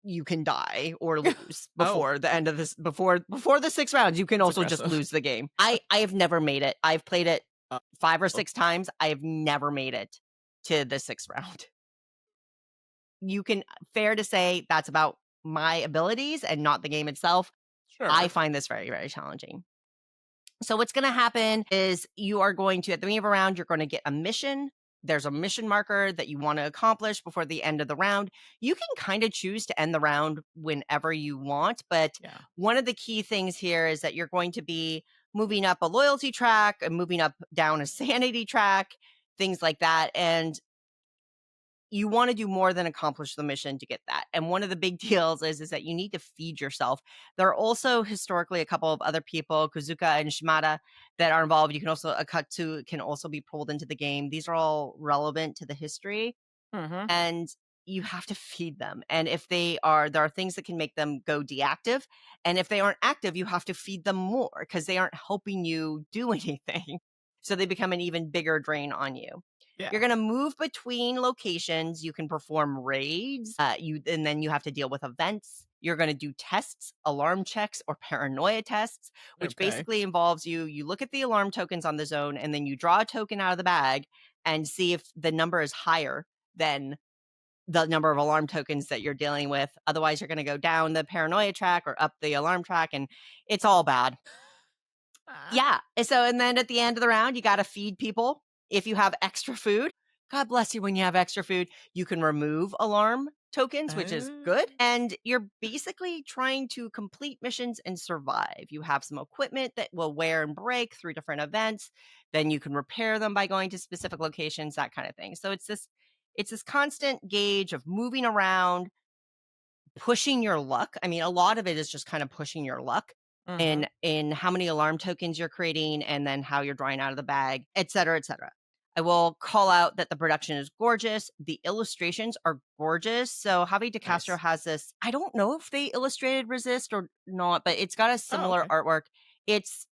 you can die or lose before the end of this. Before the 6 rounds, you can also just lose the game. I have never made it. I've played it 5 or 6 times. I have never made it to the 6th round. Fair to say that's about my abilities and not the game itself. Sure. I find this very, very challenging. So what's going to happen is you are going to, at the beginning of a round, you're going to get a mission. There's a mission marker that you want to accomplish before the end of the round. You can kind of choose to end the round whenever you want, but Yeah. one of the key things here is that you're going to be moving up a loyalty track and moving up down a sanity track, things like that. And you want to do more than accomplish the mission to get that. And one of the big deals is that you need to feed yourself. There are also historically a couple of other people, Kuzuka and Shimada, that are involved. You can also, Akatsu can also be pulled into the game. These are all relevant to the history, Mhm. and you have to feed them. And if they are, there are things that can make them go deactive. And if they aren't active, you have to feed them more because they aren't helping you do anything. So they become an even bigger drain on you. Yeah. You're going to move between locations. You can perform raids. And then you have to deal with events. You're going to do tests, alarm checks, or paranoia tests, which Okay. basically involves you look at the alarm tokens on the zone, and then you draw a token out of the bag and see if the number is higher than the number of alarm tokens that you're dealing with. Otherwise, you're going to go down the paranoia track or up the alarm track, and it's all bad. Ah. Yeah. And then at the end of the round, you got to feed people. If you have extra food, God bless you when you have extra food, you can remove alarm tokens, which is good. Oh. And you're basically trying to complete missions and survive. You have some equipment that will wear and break through different events. Then you can repair them by going to specific locations, that kind of thing. So it's this constant gauge of moving around, pushing your luck. I mean, a lot of it is just kind of pushing your luck Mhm. in how many alarm tokens you're creating and then how you're drawing out of the bag, et cetera, et cetera. I will call out that the production is gorgeous. The illustrations are gorgeous. So Javi De Castro Nice. has this, I don't know if they illustrated Resist or not, but it's got a Oh, similar okay. artwork. It's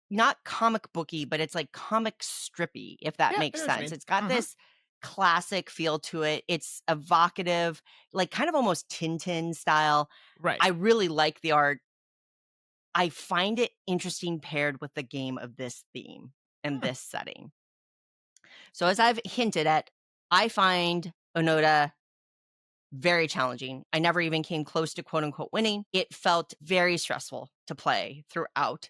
not comic booky, but it's like comic strippy, if that Yeah, I makes know what you sense. mean. It's got Mhm. this classic feel to it. It's evocative, like kind of almost Tintin style. Right. I really like the art. I find it interesting paired with the game of this theme and Hmm. this setting. So as I've hinted at, I find Onoda very challenging. I never even came close to quote unquote winning. It felt very stressful to play throughout.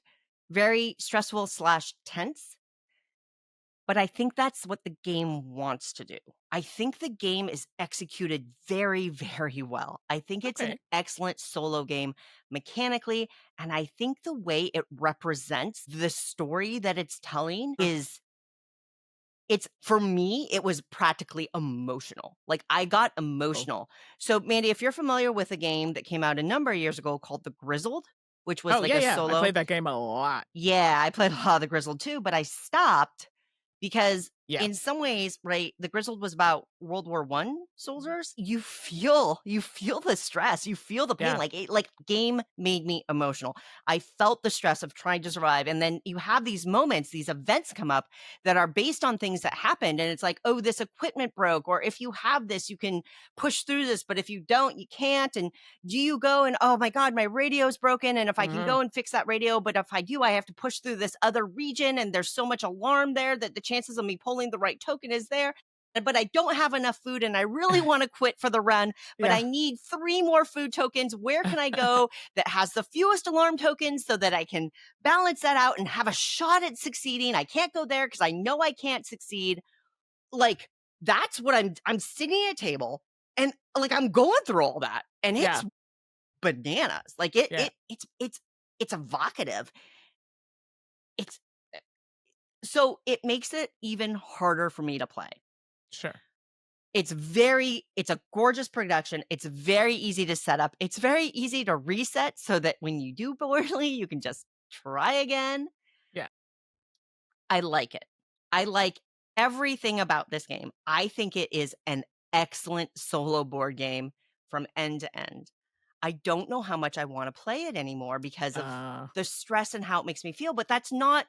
Very stressful slash tense. But I think that's what the game wants to do. I think the game is executed very, very well. I think it's an Okay. excellent solo game mechanically, and I think the way it represents the story that it's telling Mhm. is it's for me, it was practically emotional. Like I got Cool. emotional. So Mandy, if you're familiar with a game that came out a number of years ago called The Grizzled, which was Oh, like yeah, a yeah. I solo. played that game a lot. Yeah, I played a lot of The Grizzled too, but I stopped because Yeah. in some ways, right, The Grizzled was about World War One soldiers. You feel the stress, you feel the pain. Yeah. Like game made me emotional. I felt the stress of trying to survive. And then you have these moments, these events come up that are based on things that happened. And it's like, oh, this equipment broke, or if you have this, you can push through this, but if you don't, you can't. And do you go and, oh my God, my radio's broken. And if I can Mhm. go and fix that radio, but if I do, I have to push through this other region. And there's so much alarm there that the chances of me pulling the right token is there. But I don't have enough food and I really want to quit for the run, but Yeah. I need 3 more food tokens. Where can I go that has the fewest alarm tokens so that I can balance that out and have a shot at succeeding? I can't go there because I know I can't succeed. Like that's what I'm sitting at a table and like I'm going through all that and Yeah. it's bananas. Like Yeah. it's evocative. It's so it makes it even harder for me to play. Sure. It's a gorgeous production. It's very easy to set up. It's very easy to reset so that when you do poorly, you can just try again. Yeah. I like it. I like everything about this game. I think it is an excellent solo board game from end to end. I don't know how much I want to play it anymore because of Uh, the stress and how it makes me feel, but that's not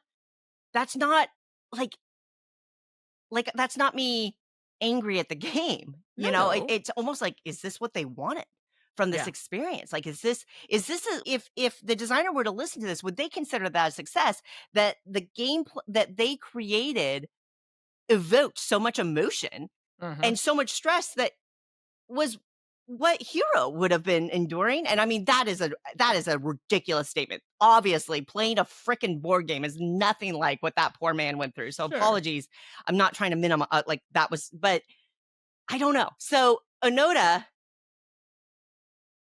like that's not me angry at the game. no, It, no. it's almost like, is this what they wanted from this Yeah. experience? Like, if the designer were to listen to this, would they consider that a success that the game that they created evoked so much emotion Mhm. and so much stress that was what hero would have been enduring. And I mean, that is a ridiculous statement. Obviously, playing a freaking board game is nothing like what that poor man went through. So Sure. apologies. I'm not trying to minimize like that was, but I don't know. So Onoda,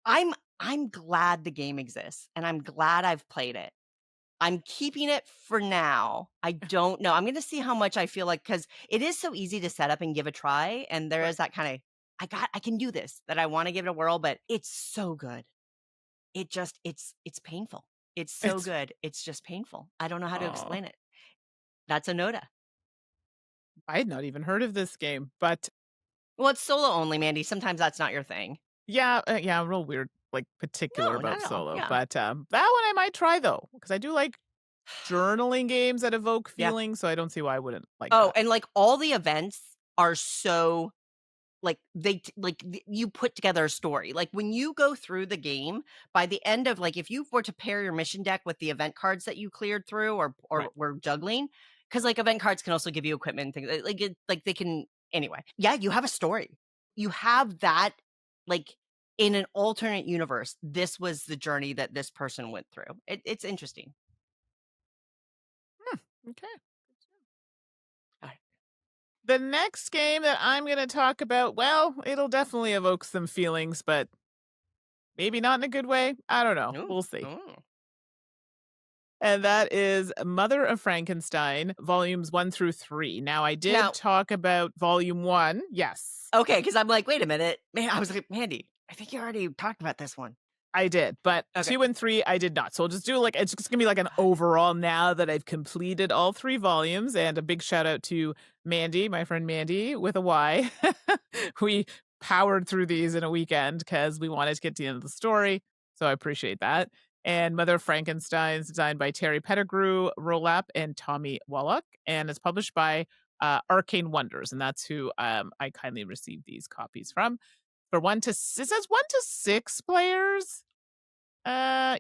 I'm glad the game exists and I'm glad I've played it. I'm keeping it for now. I don't know. I'm going to see how much I feel like cuz it is so easy to set up and give a try and there Right. is that kind of I can do this that I want to give it a whirl, but it's so good. It just it's painful. It's so It's good. It's just painful. I don't know how to oh, explain it. That's Onoda. I had not even heard of this game, but Well, it's solo only, Mandy. Sometimes that's not your thing. yeah, yeah, real weird, like particular No, not about at all. solo. Yeah. But that one I might try though, because I do like journaling games that evoke Yeah. feelings, so I don't see why I wouldn't like Oh, that. and like all the events are so like you put together a story. Like when you go through the game, by the end of like if you were to pair your mission deck with the event cards that you cleared through or Right. were juggling, because like event cards can also give you equipment and things like they can anyway. Yeah, you have a story. You have that like in an alternate universe. This was the journey that this person went through. It's interesting. Hmm, okay. All right. The next game that I'm going to talk about, well, it'll definitely evoke some feelings, but maybe not in a good way. I don't know. Ooh, We'll see. ooh. And that is Mother of Frankenstein, volumes 1 through 3. Now, I did Now, talk about volume 1. Yes, okay, because I'm like, wait a minute, man. I was like, Mandy, I think you already talked about this one. I did, but Okay. 2 and 3, I did not. So I'll just do like, it's just gonna be like an overall now that I've completed all 3 volumes. And a big shout out to Mandy, my friend Mandy with a Y. We powered through these in a weekend because we wanted to get to the end of the story. So I appreciate that. And Mother of Frankenstein is designed by Terry Pettigrew, Rolap, and Tommy Wallach, and it's published by Arcane Wonders, and that's who I kindly received these copies from. For it says 1 to 6 players. Yeah,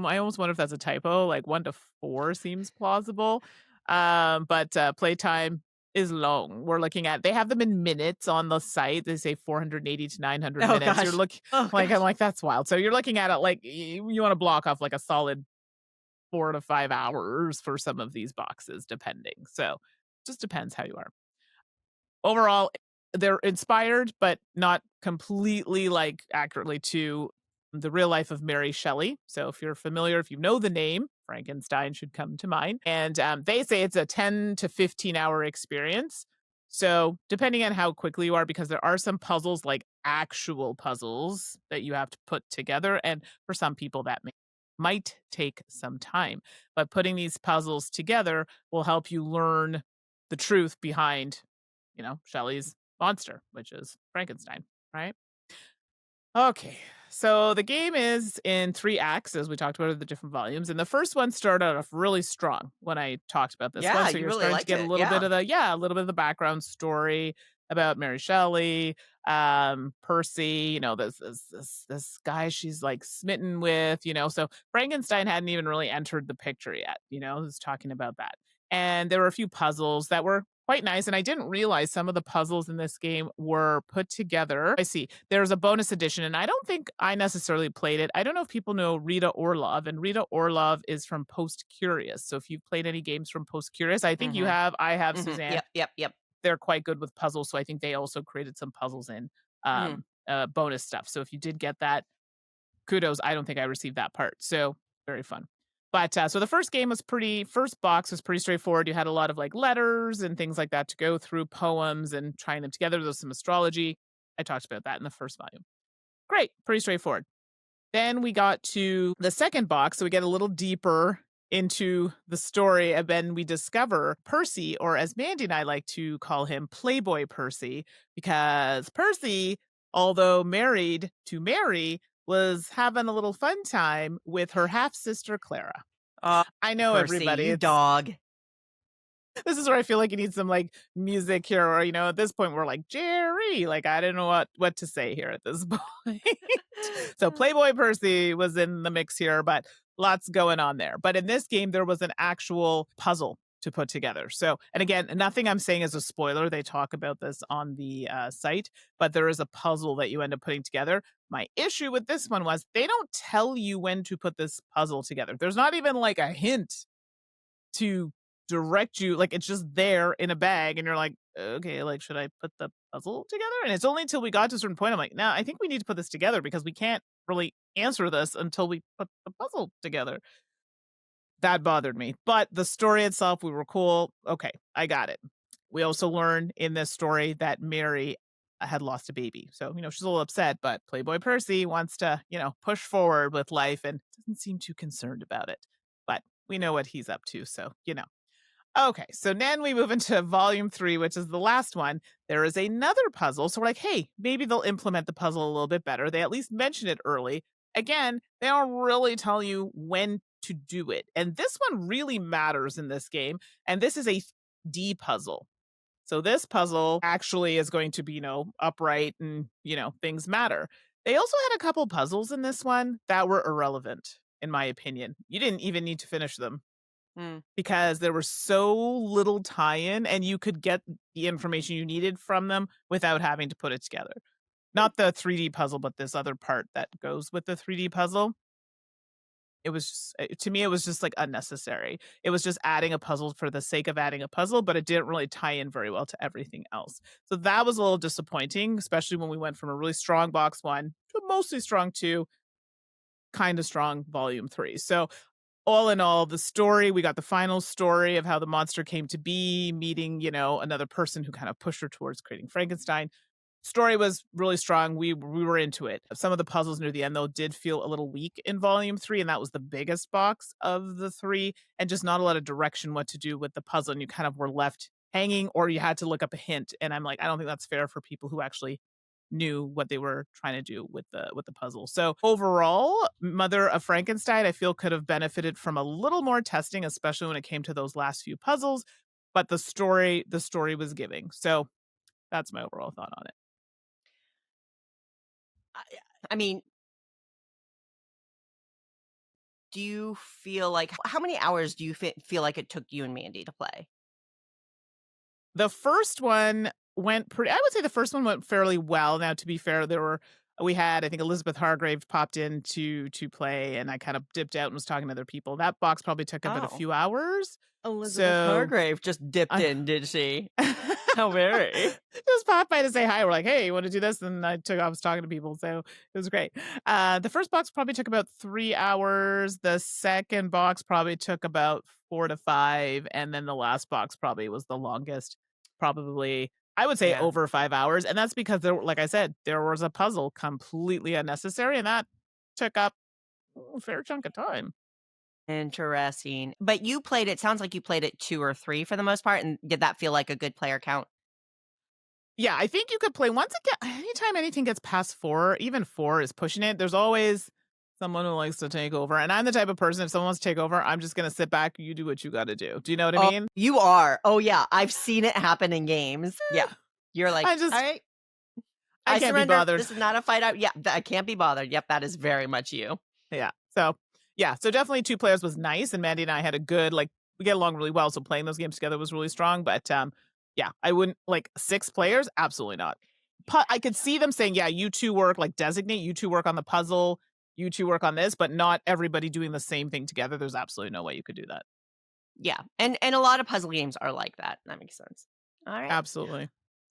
I almost wonder if that's a typo. Like 1 to 4 seems plausible. But playtime is long. We're looking at they have them in minutes on the site. They say 480 to 900 Oh minutes. gosh. Oh I'm gosh. like that's wild. So you're looking at it like you want to block off like a solid 4 to 5 hours for some of these boxes, depending. So just depends how you are. Overall, they're inspired, but not completely like accurately to the real life of Mary Shelley. So if you're familiar, if you know the name, Frankenstein should come to mind. And they say it's a 10 to 15-hour experience. So depending on how quickly you are, because there are some puzzles like actual puzzles that you have to put together. And for some people, might take some time. But putting these puzzles together will help you learn the truth behind Shelley's monster, which is Frankenstein, right? Okay. So the game is in 3 acts, as we talked about in the different volumes. And the first one started off really strong when I talked about this one. Yeah, So you you're really starting to liked get it. Yeah. a little bit of the background story about Mary Shelley, Percy, this guy she's like smitten with, So Frankenstein hadn't even really entered the picture yet, who's talking about that. And there were a few puzzles that were quite nice, and I didn't realize some of the puzzles in this game were put together. I see. There's a bonus edition, and I don't think I necessarily played it. I don't know if people know Rita Orlov, and Rita Orlov is from Post Curious. So if you've played any games from Post Curious, I think you Mhm. have. I have, Mhm. Suzanne. Yep, yep, yep. They're quite good with puzzles, so I think they also created some puzzles in Mhm. bonus stuff. So if you did get that, kudos. I don't think I received that part. So very fun. But so the first box was pretty straightforward. You had a lot of like letters and things like that to go through, poems and trying them together. There's some astrology. I talked about that in the first volume. Great, pretty straightforward. Then we got to the second box. So we get a little deeper into the story. And then we discover Percy, or as Mandy and I like to call him, Playboy Percy, because Percy, although married to Mary, was having a little fun time with her half sister, Clara. Oh, I know Percy, everybody. you dog. This is where I feel like you need some like music here, or at this point we're like Jerry. Like I don't know what to say here at this point. So Playboy Percy was in the mix here, but lots going on there. But in this game, there was an actual puzzle to put together. So, and again, nothing I'm saying is a spoiler. They talk about this on the site, but there is a puzzle that you end up putting together. My issue with this one was they don't tell you when to put this puzzle together. There's not even like a hint to direct you. Like it's just there in a bag, and you're like, okay, like should I put the puzzle together? And it's only until we got to a certain point, I'm like, no, I think we need to put this together because we can't really answer this until we put the puzzle together. That bothered me. But the story itself, we were cool. Okay, I got it. We also learn in this story that Mary had lost a baby. So, she's a little upset, but Playboy Percy wants to, push forward with life and doesn't seem too concerned about it. But we know what he's up to. So. Okay, so then we move into volume 3, which is the last one. There is another puzzle. So we're like, hey, maybe they'll implement the puzzle a little bit better. They at least mention it early. Again, they don't really tell you when to do it. And this one really matters in this game. And this is a D puzzle. So this puzzle actually is going to be, upright and, things matter. They also had a couple puzzles in this one that were irrelevant, in my opinion. You didn't even need to finish them. Because there was so little tie-in and you could get the information you needed from them without having to put it together. Not the 3D puzzle, but this other part that goes with the 3D puzzle. It was just, to me, it was just like unnecessary. It was just adding a puzzle for the sake of adding a puzzle, but it didn't really tie in very well to everything else. So that was a little disappointing, especially when we went from a really strong box 1 to a mostly strong 2, kind of strong volume 3. So all in all, the story, we got the final story of how the monster came to be, meeting, another person who kind of pushed her towards creating Frankenstein. Story was really strong. We were into it. Some of the puzzles near the end, though, did feel a little weak in volume 3, and that was the biggest box of the 3, and just not a lot of direction what to do with the puzzle, and you kind of were left hanging, or you had to look up a hint. And I'm like, I don't think that's fair for people who actually knew what they were trying to do with the puzzle. So overall, Mother of Frankenstein, I feel could have benefited from a little more testing, especially when it came to those last few puzzles. But the story was giving. So that's my overall thought on it. I mean, do you feel like how many hours do you feel like it took you and Mandi to play? The first one went I would say the first one went fairly well. Now, to be fair, we had, I think, Elizabeth Hargrave popped in to play, and I kind of dipped out and was talking to other people. That box probably took about a few hours. Elizabeth Hargrave just dipped in, did she? How very. Just popped by to say hi. We're like, hey, you want to do this? And I was talking to people, so it was great. The first box probably took about 3 hours. The second box probably took about 4 to 5, and then the last box probably was the longest. Probably, I would say, over 5 hours, and that's because like I said, there was a puzzle completely unnecessary, and that took up a fair chunk of time. Interesting. But you played it, sounds like you played it 2 or 3 for the most part, and did that feel like a good player count? Yeah, I think you could play anytime anything gets past 4, even 4 is pushing it. There's always someone who likes to take over, and I'm the type of person, if someone wants to take over, I'm just gonna sit back, you do what you gotta do. Do you know what I mean? You are. Oh, yeah, I've seen it happen in games. Yeah. You're like, I "All right. can't surrender. be bothered. This is not a fight out." Yeah, I can't be bothered. Yep, that is very much you. Yeah. So definitely 2 players was nice, and Mandi and I had a good, we get along really well, so playing those games together was really strong, but, yeah, I wouldn't 6 players, absolutely not. I could see them saying, yeah, you 2 work, designate, you 2 work on the puzzle, you 2 work on this, but not everybody doing the same thing together. There's absolutely no way you could do that. Yeah, and a lot of puzzle games are like that. That makes sense. All right. Absolutely.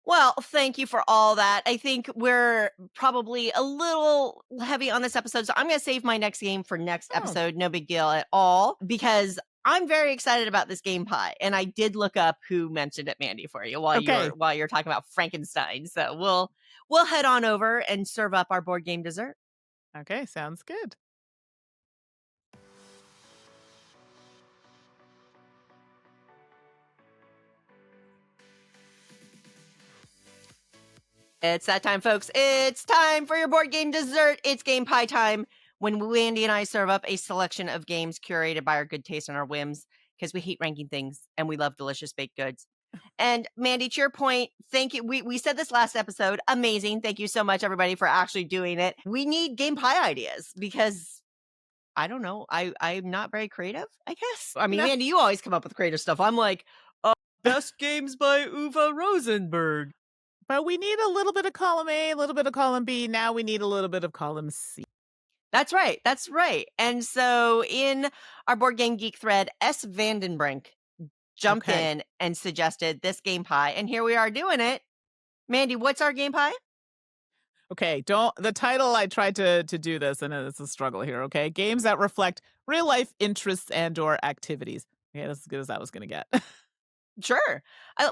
Well, thank you for all that. I think we're probably a little heavy on this episode, so I'm going to save my next game for next episode. No big deal at all, because I'm very excited about this game pie, and I did look up who mentioned it, Mandi, for you while you're talking about Frankenstein. So we'll head on over and serve up our board game dessert. Okay, sounds good. It's that time, folks. It's time for your board game dessert. It's game pie time, when Mandi and I serve up a selection of games curated by our good taste and our whims, because we hate ranking things and we love delicious baked goods. And Mandi, to your point, thank you. We said this last episode. Amazing. Thank you so much, everybody, for actually doing it. We need game pie ideas, because I don't know. I'm not very creative, I guess. I mean, No, Mandy, you always come up with creative stuff. I'm like, best games by Uwe Rosenberg. but we need a little bit of column A, a little bit of column B. Now we need a little bit of column C. That's right. That's right. And so in our Board Game Geek thread, S. Vandenbrink jumped Okay. in and suggested this game pie, and here we are doing it. Mandy, what's our game pie? Okay, don't the title I tried to do this and it's a struggle here, okay? Games that reflect real life interests and or activities. Okay, that's as good as I was gonna get. Sure.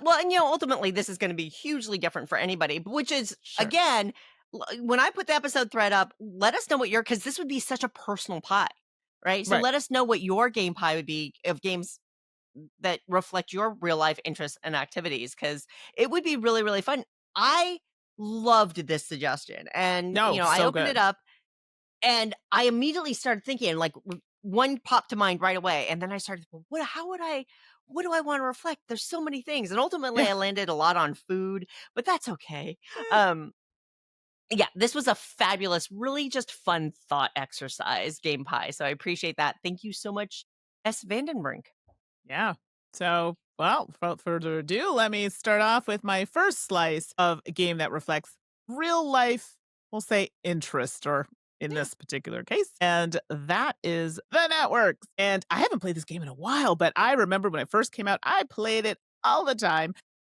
Well, and ultimately, this is going to be hugely different for anybody, which is Sure. again, when I put the episode thread up, let us know what because this would be such a personal pie, right? So Right. let us know what your game pie would be of games that reflect your real life interests and activities, because it would be really, really fun. I loved this suggestion, and No, I so opened it good. up and I immediately started thinking, like, one popped to mind right away, and then I started, "Well, what do I wanna reflect?" There's so many things, and ultimately, Yeah. I landed a lot on food, but that's okay. Um, yeah, this was a fabulous, really just fun thought exercise, game pie, so I appreciate that. Thank you so much, S. Vandenbrink. Yeah. So, well, without further ado, let me start off with my first slice of a game that reflects real life, we'll say interest, or in Yeah. this particular case, and that is The Networks. And I haven't played this game in a while, but I remember when it first came out, I played it all the time.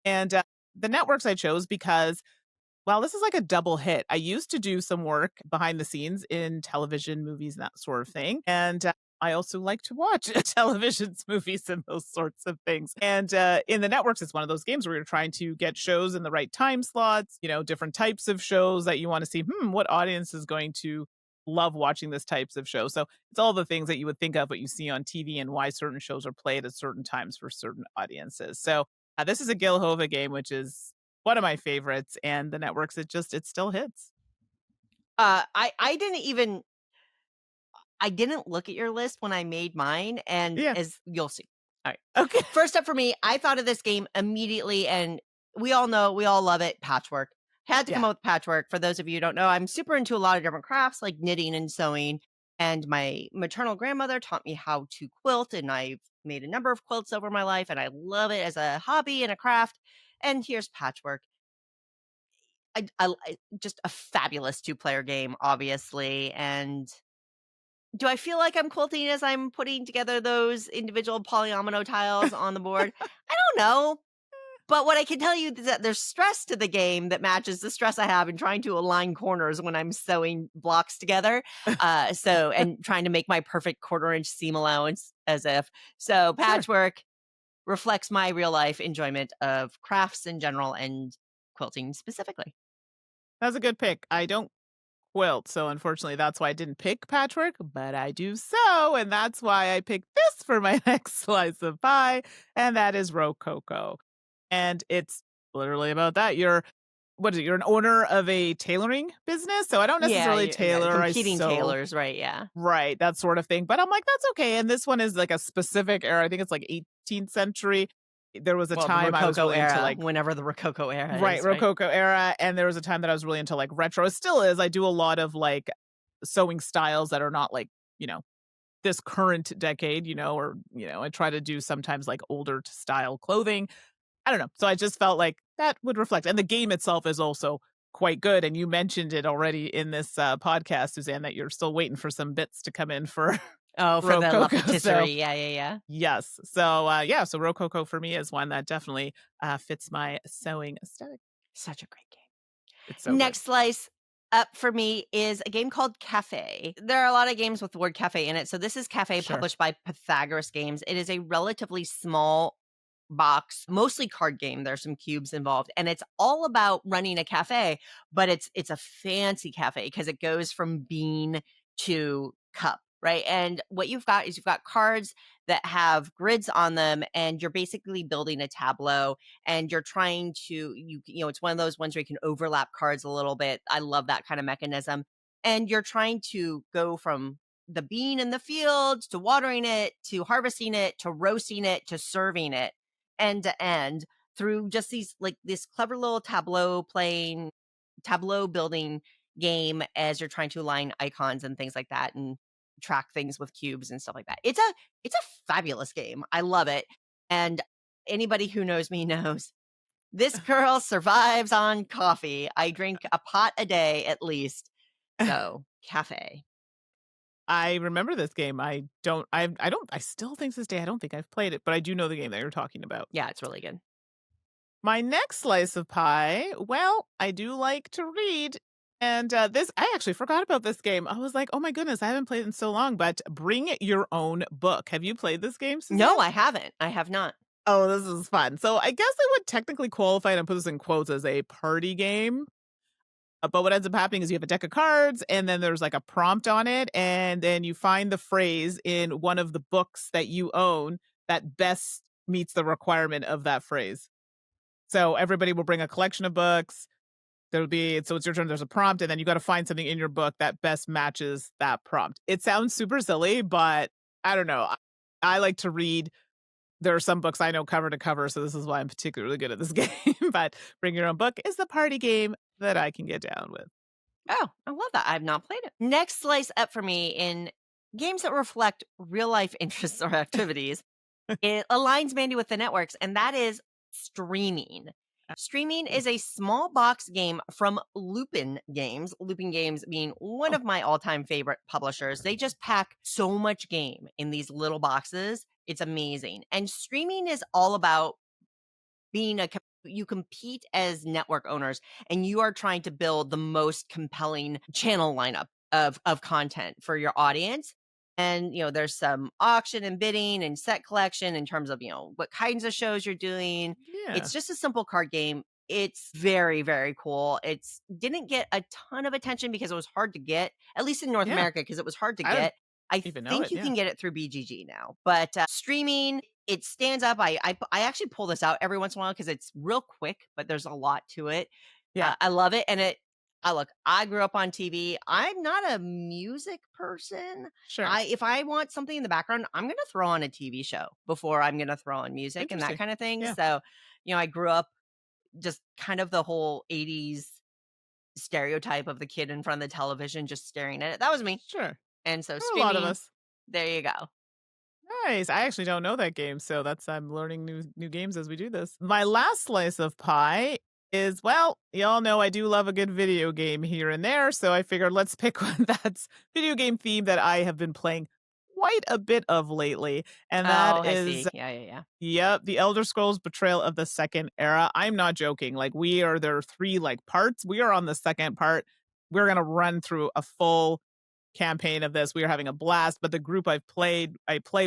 And The Networks I chose because well, this is like a double hit. I used to do some work behind the scenes in television, movies, and that sort of thing. And I also like to watch televisions, movies, and those sorts of things. And in the networks, it's one of those games where you're trying to get shows in the right time slots, different types of shows that you want to see. What audience is going to love watching this types of show? So it's all the things that you would think of what you see on TV and why certain shows are played at certain times for certain audiences. So this is a Gil Hova game, which is one of my favorites, and the networks, it still hits. I didn't even I didn't look at your list when I made mine, and Yeah. as you'll see. Alright. Okay. First up for me, I thought of this game immediately, and we all know, we all love it, patchwork. Had to come Yeah. up with patchwork. For those of you who don't know, I'm super into a lot of different crafts like knitting and sewing, and my maternal grandmother taught me how to quilt, and I've made a number of quilts over my life, and I love it as a hobby and a craft, and here's patchwork. Just a fabulous two-player game, obviously, and do I feel like I'm quilting as I'm putting together those individual polyomino tiles on the board? I don't know. But what I can tell you is that there's stress to the game that matches the stress I have in trying to align corners when I'm sewing blocks together. And trying to make my perfect quarter-inch seam allowance as if. So Sure. patchwork reflects my real life enjoyment of crafts in general and quilting specifically. That's a good pick. I don't quilt, so unfortunately, that's why I didn't pick patchwork, but I do sew, and that's why I picked this for my next slice of pie, and that is Rococo. And it's literally about that. You're what is it? You're an owner of a tailoring business, so I don't Yeah, necessarily yeah, tailor, I competing sew. tailors, right? Yeah. Right, that sort of thing, but I'm like, "That's okay," and this one is like a specific era, I think it's like 18th century. There was a Well, the time I was Rococo really into, era, like whenever the Rococo era right, is, right? Rococo era, and there was a time that I was really into, like, retro. It still is, I do a lot of, like, sewing styles that are not, like, you know, this current decade, or, I try to do sometimes, like, older t style clothing. I don't know, so I just felt like that would reflect and the game itself is also quite good, and you mentioned it already in this, podcast, Suzanne, that you're still waiting for some bits to come in for Oh, for the La Rococo, so Patisserie, yeah, yeah, yeah. yes. So, yeah, so Rococo for me is one that definitely, fits my sewing aesthetic. Such a great It's so game. good. Next slice up for me is a game called Cafe. There are a lot of games with the word cafe in it, so this is Cafe, Sure. published by Pythagoras Games. It is a relatively small box, mostly card game. There's some cubes involved, and it's all about running a cafe, but it's a fancy cafe because it goes from bean to cup, right? And what you've got is you've got cards that have grids on them, and you're basically building a tableau, and you're trying to it's one of those ones where you can overlap cards a little bit. I love that kind of mechanism. And you're trying to go from the bean in the fields to watering it to harvesting it to roasting it to serving it end to end through just these like this clever little tableau building game as you're trying to align icons and things like that. And track things with cubes and stuff like that. It's a fabulous game. I love it. And anybody who knows me knows this girl survives on coffee. I drink a pot a day at least. So, cafe. I remember this game. I still think to this day, I don't think I've played it, but I do know the game that you're talking about. Yeah, it's really good. My next slice of pie, well, I do like to read. And I actually forgot about this game. I was like, oh my goodness, I haven't played it in so long, but Bring Your Own Book. Have you played this game, Suzanne? No, I haven't. I have not. Oh, this is fun. So I guess I would technically qualify it and put this in quotes as a party game. But what ends up happening is you have a deck of cards and then there's like a prompt on it. And then you find the phrase in one of the books that you own that best meets the requirement of that phrase. So everybody will bring a collection of books. So it's your turn. There's a prompt, and then you got to find something in your book that best matches that prompt. It sounds super silly, but I don't know. I like to read. There are some books I know cover to cover, so this is why I'm particularly good at this game. But Bring Your Own Book is the party game that I can get down with. Oh, I love that. I've not played it. Next slice up for me in games that reflect real life interests or activities. It aligns Mandy with the networks, and that is streaming. Streaming is a small box game from Lupin Games. Lupin Games being one of my all-time favorite publishers. They just pack so much game in these little boxes. It's amazing. And streaming is all about being you compete as network owners and you are trying to build the most compelling channel lineup of content for your audience. And, there's some auction and bidding and set collection in terms of, what kinds of shows you're doing. Yeah. It's just a simple card game. It's very, very cool. It's didn't get a ton of attention because it was hard to get, at least in North America, because it was hard to get. I think you can get it through BGG now, but streaming, it stands up. I actually pull this out every once in a while because it's real quick, but there's a lot to it. Yeah. I love it. And I grew up on TV. I'm not a music person. Sure. If I want something in the background, I'm going to throw on a TV show before I'm going to throw on music and that kind of thing. Yeah. So, I grew up just kind of the whole 80s stereotype of the kid in front of the television just staring at it. That was me. Sure. And so a lot of us. There you go. Nice. I actually don't know that game, so I'm learning new games as we do this. My last slice of pie is, well, y'all know I do love a good video game here and there, so I figured let's pick one that's video game theme that I have been playing quite a bit of lately, and that is, I see. Yeah. Yep, The Elder Scrolls Betrayal of the Second Era. I'm not joking. Like, there are 3 parts. We are on the second part. We're gonna run through a full campaign of this. We are having a blast, but the group I play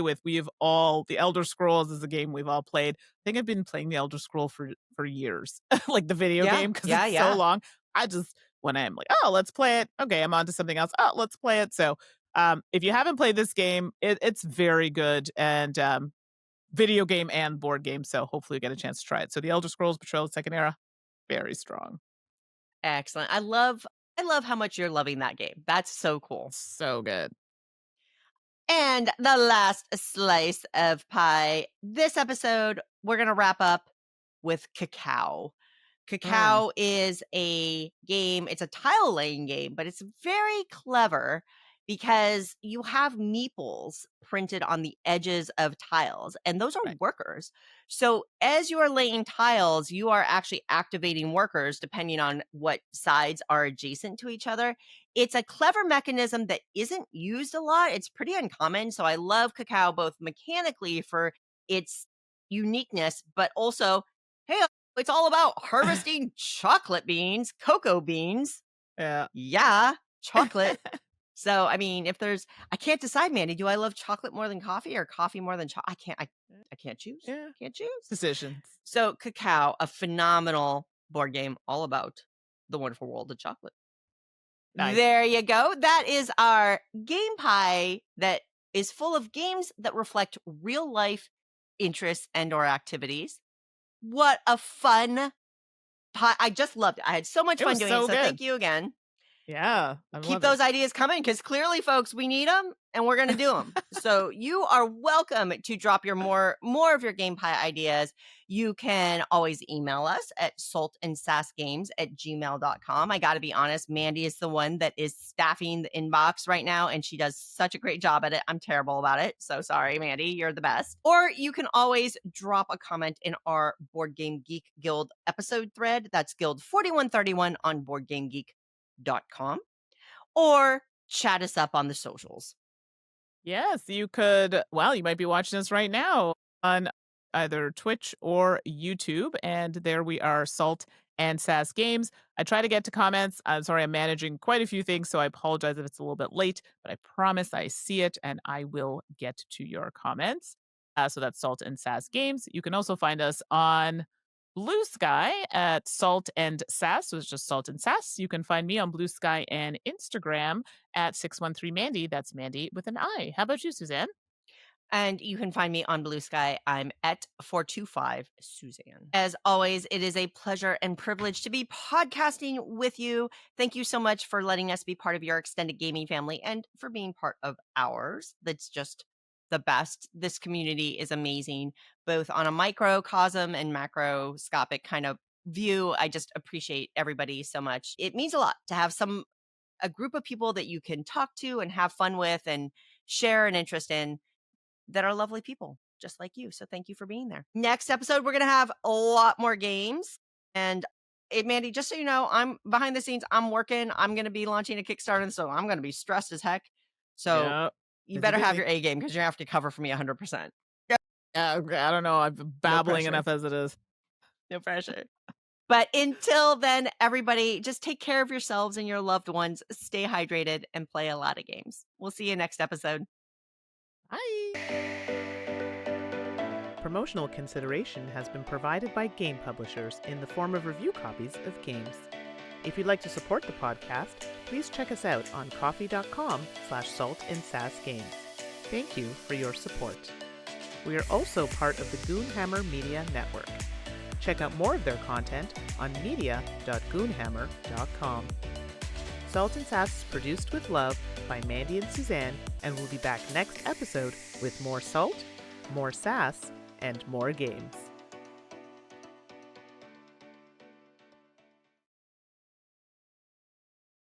with, The Elder Scrolls is a game we've all played. I think I've been playing The Elder Scroll for years, like the video game, because it's so long. When I'm like, oh, let's play it. Okay, I'm on to something else. Oh, let's play it. So if you haven't played this game, it's very good, and video game and board game, so hopefully you get a chance to try it. So The Elder Scrolls Betrayal of the Second Era, very strong. Excellent. I love how much you're loving that game. That's so cool. So good. And the last slice of pie. This episode, we're going to wrap up with Cacao. Cacao is a game. It's a tile laying game, but it's very clever because you have meeples printed on the edges of tiles, and those are workers. So as you are laying tiles, you are actually activating workers depending on what sides are adjacent to each other. It's a clever mechanism that isn't used a lot. It's pretty uncommon. So I love Cacao both mechanically for its uniqueness, but also, hey, it's all about harvesting chocolate beans, cocoa beans. Yeah, chocolate. So, I mean, I can't decide, Mandy. Do I love chocolate more than coffee or coffee more than chocolate? I can't choose. Yeah. Can't choose. Decisions. So, Cacao, a phenomenal board game all about the wonderful world of chocolate. Nice. There you go. That is our game pie that is full of games that reflect real life interests and or activities. What a fun pie. I just loved it. I had so much fun doing it. So thank you again. Yeah, I Keep love those it. ideas coming because clearly, folks, we need them and we're going to do them. So you are welcome to drop your more of your game pie ideas. You can always email us at saltandsassgames@gmail.com. I got to be honest, Mandi is the one that is staffing the inbox right now, and she does such a great job at it. I'm terrible about it. So sorry, Mandi, you're the best. Or you can always drop a comment in our Board Game Geek Guild episode thread. That's Guild 4131 on BoardGameGeek.com. Or chat us up on the socials. Yes, you could. Well, you might be watching us right now on either Twitch or YouTube. And there we are, Salt and Sass Games. I try to get to comments. I'm sorry, I'm managing quite a few things, so I apologize if it's a little bit late, but I promise I see it and I will get to your comments. So that's Salt and Sass Games. You can also find us on Blue Sky at Salt and Sass. So it's just Salt and Sass. You can find me on Blue Sky and Instagram at 613 Mandi. That's Mandi with an I. How about you, Suzanne? And you can find me on Blue Sky. I'm at 425 Suzanne. As always, it is a pleasure and privilege to be podcasting with you. Thank you so much for letting us be part of your extended gaming family and for being part of ours. That's just the best. This community is amazing, both on a microcosm and macroscopic kind of view. I just appreciate everybody so much. It means a lot to have a group of people that you can talk to and have fun with and share an interest in that are lovely people just like you. So thank you for being there. Next episode, we're going to have a lot more games. And Mandi, just so you know, I'm behind the scenes. I'm working. I'm going to be launching a Kickstarter. So I'm going to be stressed as heck. So Yeah. you Busy, better have busy. your A game because you have to cover for me 100%. I don't know. I'm babbling pressure. enough as it is. No pressure. But until then, everybody, just take care of yourselves and your loved ones. Stay hydrated and play a lot of games. We'll see you next episode. Bye. Promotional consideration has been provided by game publishers in the form of review copies of games. If you'd like to support the podcast, please check us out on coffee.com/saltandsassgames. Thank you for your support. We are also part of the Goonhammer Media Network. Check out more of their content on media.goonhammer.com. Salt and Sass is produced with love by Mandi and Suzanne, and we'll be back next episode with more salt, more sass, and more games.